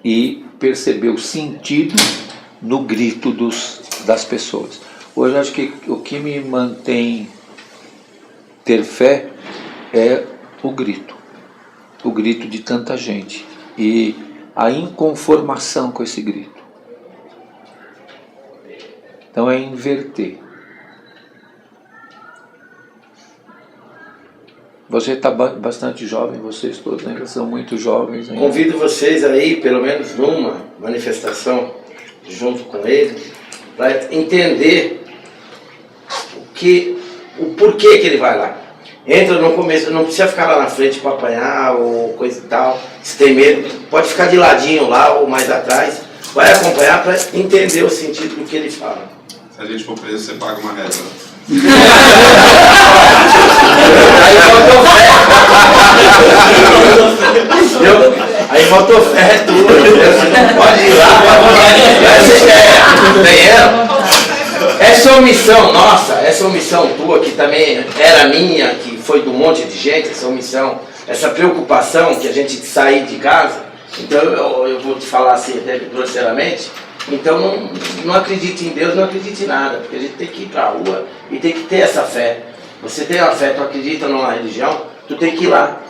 e perceber o sentido no grito das pessoas. Hoje acho que o que me mantém ter fé é o grito de tanta gente e a inconformação com esse grito. Então é inverter. Você está bastante jovem, vocês todos ainda são muito jovens ainda. Convido vocês aí, pelo menos numa manifestação, junto com ele, para entender o porquê que ele vai lá. Entra no começo, não precisa ficar lá na frente para apanhar ou coisa e tal. Se tem medo, pode ficar de ladinho lá ou mais atrás. Vai acompanhar para entender o sentido do que ele fala. Se a gente for preso, você paga uma reza. Aí faltou fé tua. Você não pode ir lá para essa omissão nossa, essa omissão tua que também era minha, que foi de um monte de gente, essa omissão, essa preocupação que a gente sair de casa. Então eu vou te falar assim até grosseiramente. Então não acredite em Deus, não acredite em nada, porque a gente tem que ir para a rua e tem que ter essa fé. Você tem uma fé, tu acredita numa religião, tu tem que ir lá,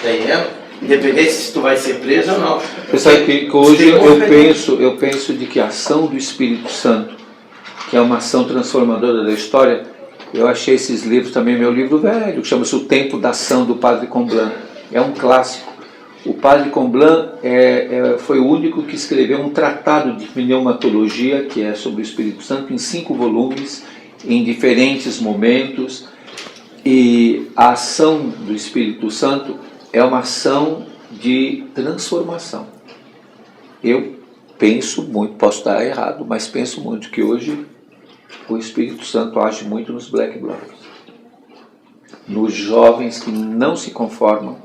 tá entendendo? Independente se tu vai ser preso ou não. Você sabe que hoje eu penso de que a ação do Espírito Santo, que é uma ação transformadora da história, eu achei esses livros também, meu livro velho, que chama-se O Tempo da Ação, do Padre Comblan. É um clássico. O Padre Comblan foi o único que escreveu um tratado de pneumatologia, que é sobre o Espírito Santo, em 5 volumes, em diferentes momentos. E a ação do Espírito Santo é uma ação de transformação. Eu penso muito, posso estar errado, mas penso muito que hoje o Espírito Santo age muito nos Black Blocs, nos jovens que não se conformam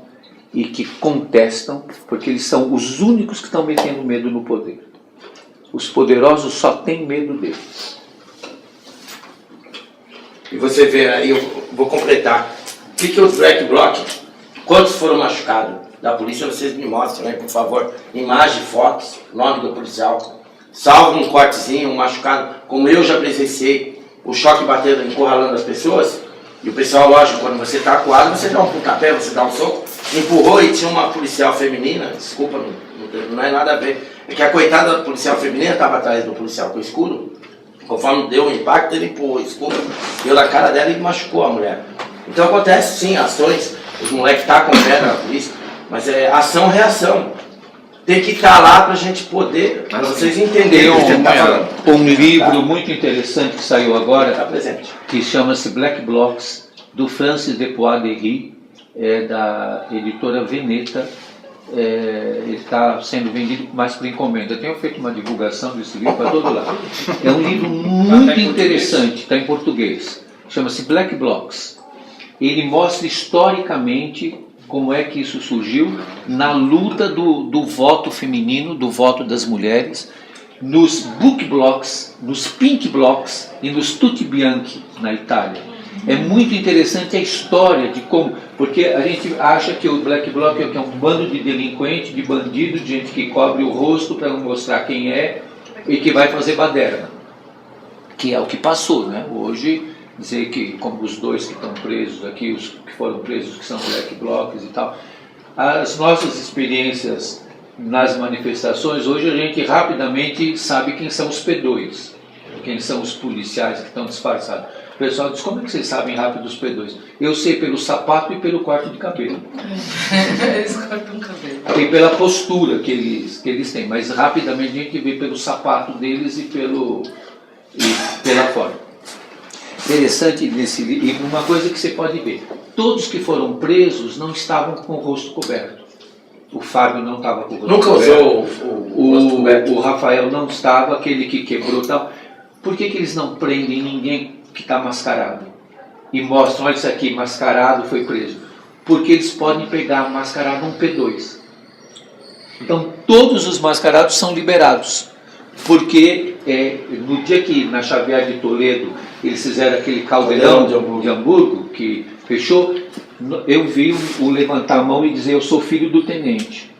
e que contestam, porque eles são os únicos que estão metendo medo no poder. Os poderosos só têm medo deles. E você vê, aí eu vou completar. O que os Black Blocs, quantos foram machucados? Da polícia, vocês me mostram, né, por favor. Imagem, fotos, nome do policial. Salvo um cortezinho, um machucado, como eu já presenciei, o choque batendo, encurralando as pessoas. E o pessoal, lógico, quando você está acuado, você dá um pontapé, você dá um soco. Empurrou e tinha uma policial feminina, desculpa, não é nada a ver. É que a coitada da policial feminina estava atrás do policial com escudo. Conforme deu o impacto, ele empurrou, escudo, deu na cara dela e machucou a mulher. Então acontece sim, ações, os moleques estão com pedra na polícia, mas é ação-reação. tem que estar lá para a gente poder, para vocês entenderem o que a gente está falando. Um livro muito interessante que saiu Está agora, presente. que chama-se Black Blocs, do Francis de Poix-de-Ré, da editora Veneta. Ele está sendo vendido mais por encomenda. Eu tenho feito uma divulgação desse livro para todo lado. É um livro muito interessante, está em português. Chama-se Black Blocs. Ele mostra historicamente como é que isso surgiu na luta do voto feminino, do voto das mulheres, nos book blocks, nos pink blocks e nos tutti bianchi na Itália. É muito interessante a história de como, porque a gente acha que o Black Bloc é um bando de delinquente, de bandido, de gente que cobre o rosto para não mostrar quem é e que vai fazer baderna, que é o que passou, né? Hoje, dizer que, como os dois que estão presos aqui, os que foram presos que são Black Blocs e tal, as nossas experiências nas manifestações, hoje a gente rapidamente sabe quem são os P2, quem são os policiais que estão disfarçados. O pessoal diz, como é que vocês sabem rápido os P2? Eu sei pelo sapato e pelo corte de cabelo. Eles cortam o cabelo. E pela postura que eles têm, mas rapidamente a gente vê pelo sapato deles e pela forma. Interessante nesse livro, e uma coisa que você pode ver, todos que foram presos não estavam com o rosto coberto. O Fábio não estava com o rosto Nunca coberto. usou o rosto coberto. O Rafael não estava, aquele que quebrou e tal. Por que eles não prendem ninguém que está mascarado? E mostram, olha isso aqui, mascarado foi preso. Porque eles podem pegar mascarado um P2. Então todos os mascarados são liberados. Porque no dia que na Xavier de Toledo eles fizeram aquele caldeirão de Hamburgo, que fechou, eu vi o levantar a mão e dizer, eu sou filho do tenente.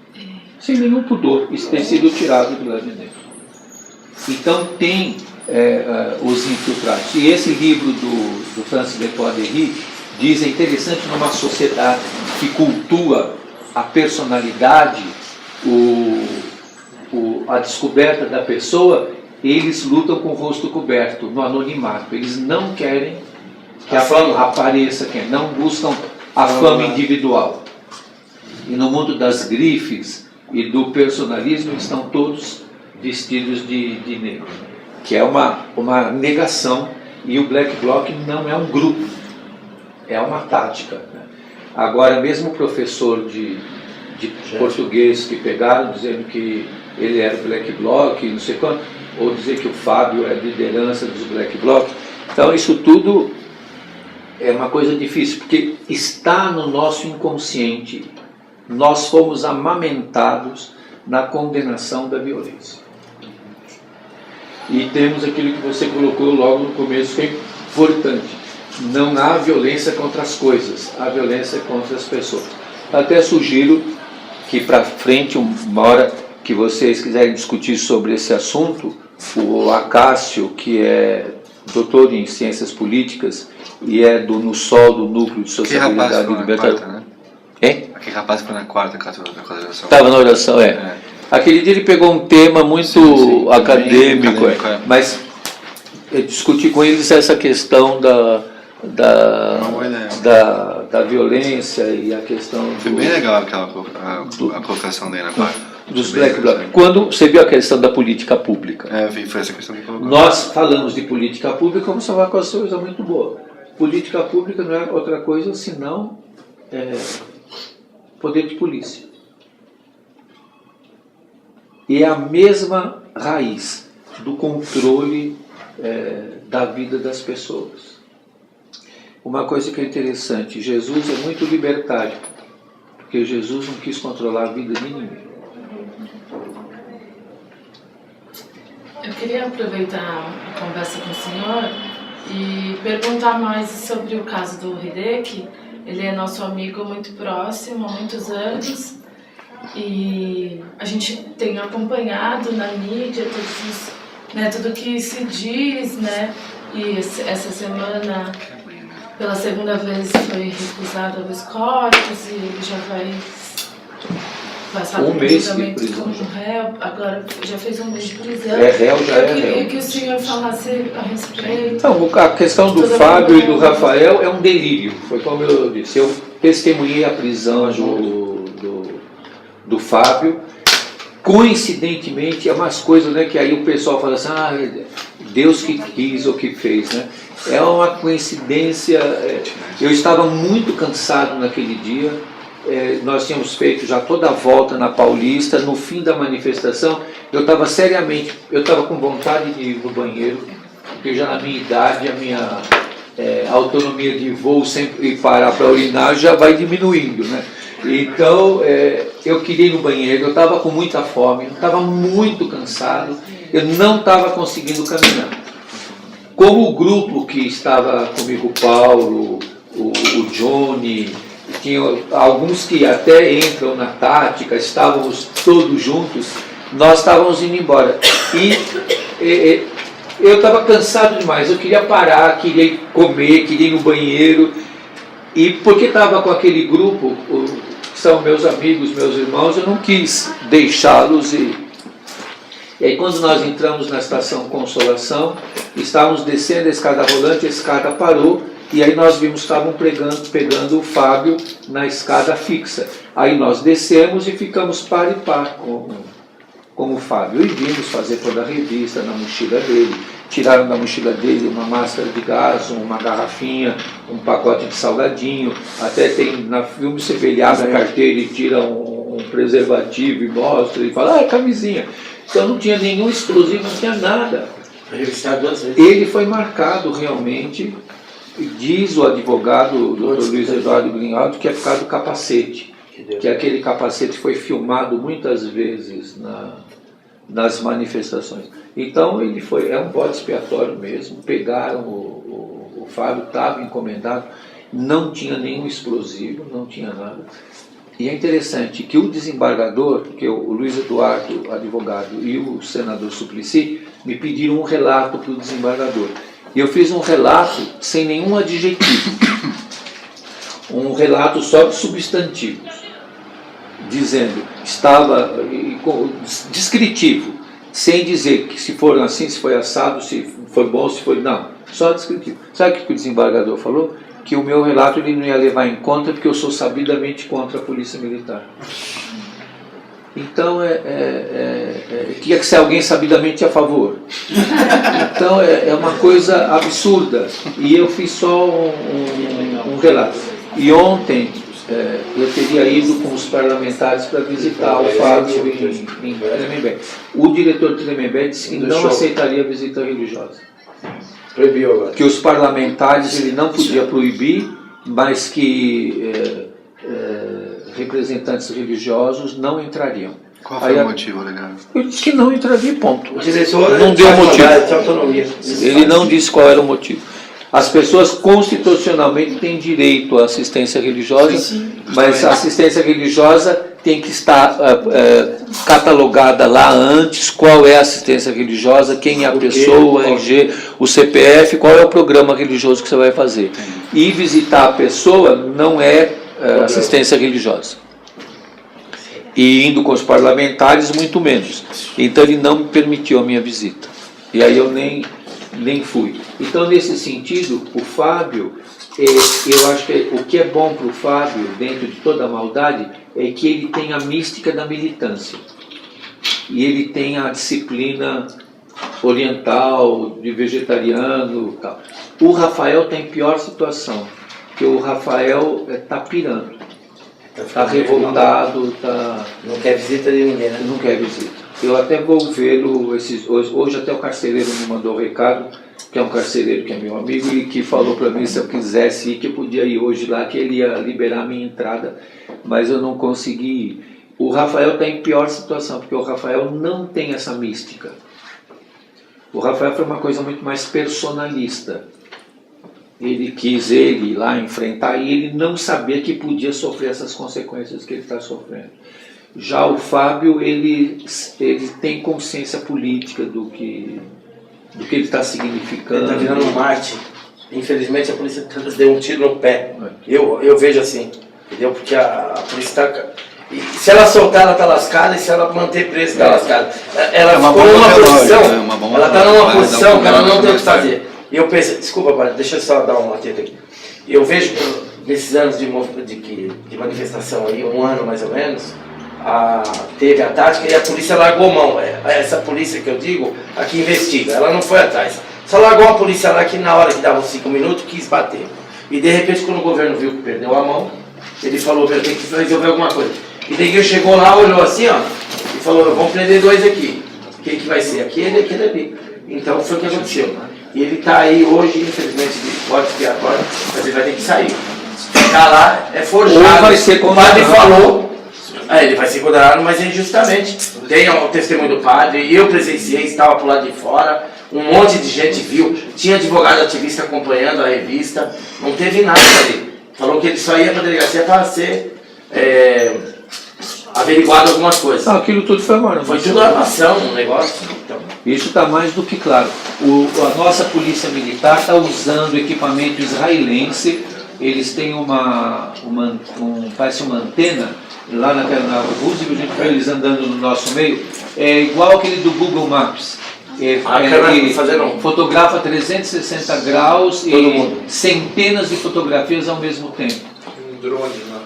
Sem nenhum pudor, isso tem sido tirado do lá de dentro. Então tem os infiltrados. E esse livro do Francis de Poix-de-Ré diz, é interessante numa sociedade que cultua a personalidade, a descoberta da pessoa, eles lutam com o rosto coberto, no anonimato. Eles não querem que a fama apareça, não buscam a fama individual. E no mundo das grifes e do personalismo estão todos vestidos de negro, que é uma negação, e o Black Bloc não é um grupo, é uma tática, né? Agora, mesmo o professor de português que pegaram dizendo que ele era Black Bloc, não sei quanto, ou dizer que o Fábio é liderança dos Black Bloc. Então isso tudo é uma coisa difícil, porque está no nosso inconsciente. Nós fomos amamentados na condenação da violência. E temos aquilo que você colocou logo no começo, que é importante. Não há violência contra as coisas, há violência contra as pessoas. Até sugiro que para frente, uma hora que vocês quiserem discutir sobre esse assunto, o Acácio, que é doutor em ciências políticas e é do NUSOL, do Núcleo de Sociabilidade e Libertação. Né? Hein? Aquele rapaz foi na quarta coordenação. Estava na oração, Aquele dia ele pegou um tema muito acadêmico, mas eu discuti com eles essa questão da violência e a questão Foi bem legal a colocação dele na quarta. Dos Black Bloc. Quando você viu a questão da política pública, Foi essa questão que colocou. nós falamos de política pública como se fosse uma coisa muito boa. Política pública não é outra coisa senão poder de polícia. E é a mesma raiz do controle da vida das pessoas. Uma coisa que é interessante, Jesus é muito libertário, porque Jesus não quis controlar a vida de ninguém. Eu queria aproveitar a conversa com o senhor e perguntar mais sobre o caso do Hideki. Ele é nosso amigo muito próximo há muitos anos e a gente tem acompanhado na mídia tudo que se diz, né? E essa semana, pela segunda vez, foi recusado habeas corpus e ele já vai passar por julgamento como réu. Agora já fez um mês de prisão. É réu, já é réu. Eu queria que o senhor falasse a respeito. Então, a questão do Fábio e do Rafael é um delírio. Foi como eu disse. Eu testemunhei a prisão do Fábio. coincidentemente, é umas coisas, né, que aí o pessoal fala assim, Deus que quis ou que fez, né? É uma coincidência. Eu estava muito cansado naquele dia. Nós tínhamos feito já toda a volta na Paulista. No fim da manifestação, eu estava com vontade de ir no banheiro, porque já na minha idade, a minha autonomia de voo sempre parar para urinar já vai diminuindo, né? Então, eu queria ir no banheiro, eu estava com muita fome, eu estava muito cansado, eu não estava conseguindo caminhar. Como o grupo que estava comigo, o Paulo, o Johnny, tinha alguns que até entram na tática, estávamos todos juntos, nós estávamos indo embora. E eu estava cansado demais, eu queria parar, queria comer, queria ir no banheiro. E porque estava com aquele grupo, que são meus amigos, meus irmãos, eu não quis deixá-los ir. E aí quando nós entramos na estação Consolação, estávamos descendo a escada rolante, a escada parou, e aí nós vimos que estavam pegando o Fábio na escada fixa. Aí nós descemos e ficamos par e par com o Fábio. E vimos fazer toda a revista na mochila dele. Tiraram da mochila dele uma máscara de gás, uma garrafinha, um pacote de salgadinho. Até tem na filme, você vê ele abre a carteira e tira um preservativo e mostra e fala, camisinha. Então não tinha nenhum explosivo, não tinha nada. Ele foi marcado realmente, diz o advogado, o Dr. Luiz Eduardo Grinaldo, que é por causa do capacete. Que aquele capacete foi filmado muitas vezes nas manifestações. Então ele é um bode expiatório mesmo. Pegaram o Fábio, estava encomendado, não tinha nenhum explosivo, não tinha nada. E é interessante que o desembargador, que é o Luiz Eduardo, advogado, e o senador Suplicy, me pediram um relato para o desembargador. E eu fiz um relato sem nenhum adjetivo, um relato só de substantivos, dizendo, descritivo, sem dizer que se for assim, se foi assado, se foi bom, se foi... Não, só descritivo. Sabe o que o desembargador falou? Que o meu relato ele não ia levar em conta porque eu sou sabidamente contra a polícia militar. Então, tinha que ser alguém sabidamente a favor. Então, é uma coisa absurda. E eu fiz só um relato. E ontem, eu teria ido com os parlamentares para visitar o Fábio em Tremembé. O diretor de Tremembé disse que não aceitaria visita religiosa. Proibiu agora. Que os parlamentares ele não podia proibir, mas que representantes religiosos não entrariam. Qual foi o motivo, legal? Eu disse que não entraria, ponto. O diretor não deu motivo. Tem autonomia. Ele não disse qual era o motivo. As pessoas constitucionalmente têm direito à assistência religiosa, mas a assistência religiosa tem que estar catalogada lá antes, qual é a assistência religiosa, quem é a pessoa, o RG, o CPF, qual é o programa religioso que você vai fazer. E visitar a pessoa não é assistência religiosa. E indo com os parlamentares, muito menos. Então ele não me permitiu a minha visita. E aí eu nem fui. Então, nesse sentido, o Fábio, eu acho que o que é bom para o Fábio, dentro de toda a maldade, é que ele tem a mística da militância. E ele tem a disciplina oriental, de vegetariano e tal. O Rafael tem pior situação, porque o Rafael está pirando. Está revoltado, não quer visita de ninguém, né? Não quer visita. Eu até vou vê-lo hoje até o carcereiro me mandou um recado, que é um carcereiro que é meu amigo e que falou para mim se eu quisesse ir, que eu podia ir hoje lá, que ele ia liberar a minha entrada, mas eu não consegui ir. O Rafael está em pior situação, porque o Rafael não tem essa mística. O Rafael foi uma coisa muito mais personalista. Ele quis ir lá enfrentar e ele não sabia que podia sofrer essas consequências que ele está sofrendo. Já o Fábio, ele tem consciência política do que ele está significando. Ele está virando um Marte. Infelizmente a polícia deu um tiro no pé. Eu vejo assim, entendeu? Porque a polícia está... Se ela soltar, ela está lascada, e se ela manter presa, está lascada. Ela ficou numa posição, ela está numa posição que ela não tem o que fazer. E eu penso, desculpa, pai, deixa eu só dar uma teta aqui. Eu vejo nesses anos de manifestação aí, um ano mais ou menos, teve a tática e a polícia largou mão. Essa polícia que eu digo, a que investiga, ela não foi atrás. Só largou a polícia lá que na hora que dava 5 minutos quis bater. E de repente, quando o governo viu que perdeu a mão, ele falou, meu, tem que resolver alguma coisa. E ninguém chegou lá, olhou assim, ó, e falou, vamos prender 2 aqui. Quem que vai ser? Aquele e aquele ali. Então foi o que aconteceu. E ele está aí hoje, infelizmente, pode ficar agora, mas ele vai ter que sair. Ficar lá é forjado. Ou vai ser o padre falou, ele vai ser condenado, mas injustamente. Tem o testemunho do padre, e eu presenciei, estava por lá de fora, um monte de gente viu, tinha advogado ativista acompanhando a revista, não teve nada ali. Falou que ele só ia para a delegacia para ser averiguado algumas coisas. Aquilo tudo foi uma Foi tudo armação, um negócio. Então. Isso está mais do que claro. A nossa polícia militar está usando equipamento israelense. Eles têm parece uma antena lá na Roosevelt, a gente vê eles andando no nosso meio. É igual aquele do Google Maps. Fotografa 360 graus e centenas de fotografias ao mesmo tempo. Um drone lá.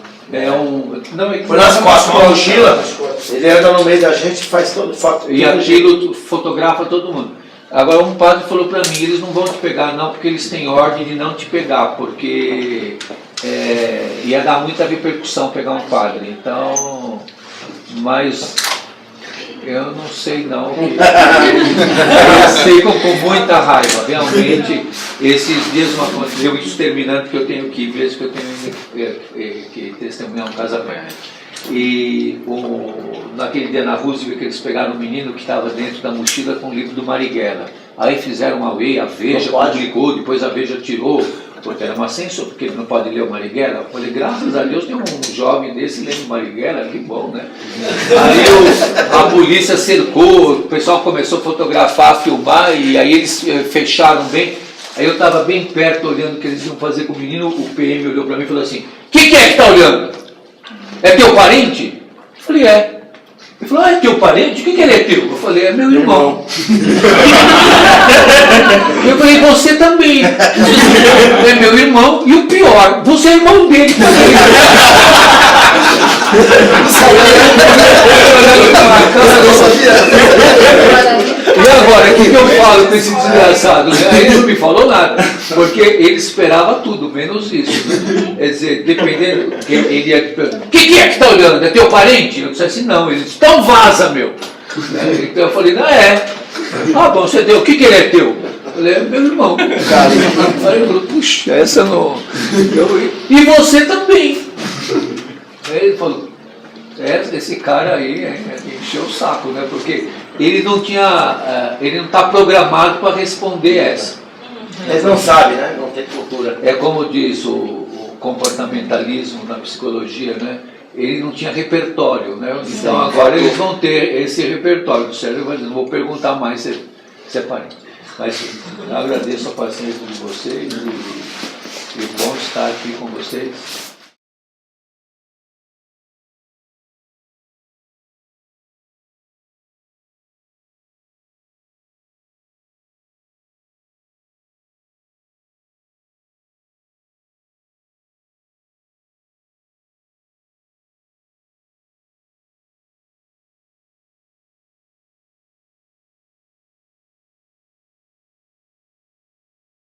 Foi nas costas com a mochila, ele anda no meio da gente e faz todo foto. E aquilo fotografa todo mundo. Agora um padre falou para mim, eles não vão te pegar não, porque eles têm ordem de não te pegar, porque ia dar muita repercussão pegar um padre. Então, mas eu não sei não. Eu sei com muita raiva, realmente. Esses dias não aconteceu isso, terminando que eu tenho que ir, mesmo que eu tenho que testemunhar um casamento. E naquele dia na Roosevelt que eles pegaram um menino que estava dentro da mochila com o livro do Marighella. Aí fizeram uma lei, a Veja publicou, depois a Veja tirou, porque era uma censura, porque ele não pode ler o Marighella. Eu falei, graças a Deus tem um jovem desse lendo Marighella, que bom, né? Aí a polícia cercou, o pessoal começou a fotografar, filmar, e aí eles fecharam bem. Aí eu estava bem perto olhando o que eles iam fazer com o menino, o PM olhou para mim e falou assim, que é que está olhando? É teu parente? Eu falei, é. Ele falou, é teu parente? O que ele é teu? Eu falei, é meu irmão. Eu falei, você também. É meu irmão e o pior, você é irmão dele também. E agora, o que eu falo com esse desgraçado? Ele não me falou nada, porque ele esperava tudo, menos isso. Quer dizer, dependendo, ele ia... O que é que está olhando? É teu parente? Eu disse assim, não. Ele disse, então vaza, meu. Então eu falei, não é. Ah, bom, você deu, o que ele é teu? Eu falei, é meu irmão. Aí ele falou, puxa, essa não... E você também. Aí ele falou, esse cara aí encheu o saco, né? Porque ele não está programado para responder essa. Eles não sabem, né? Não tem cultura. É como diz o comportamentalismo na psicologia, né? Ele não tinha repertório, né? Então agora eles vão ter esse repertório do cérebro, mas não vou perguntar mais se é parente. Mas eu agradeço a paciência de vocês e bom estar aqui com vocês.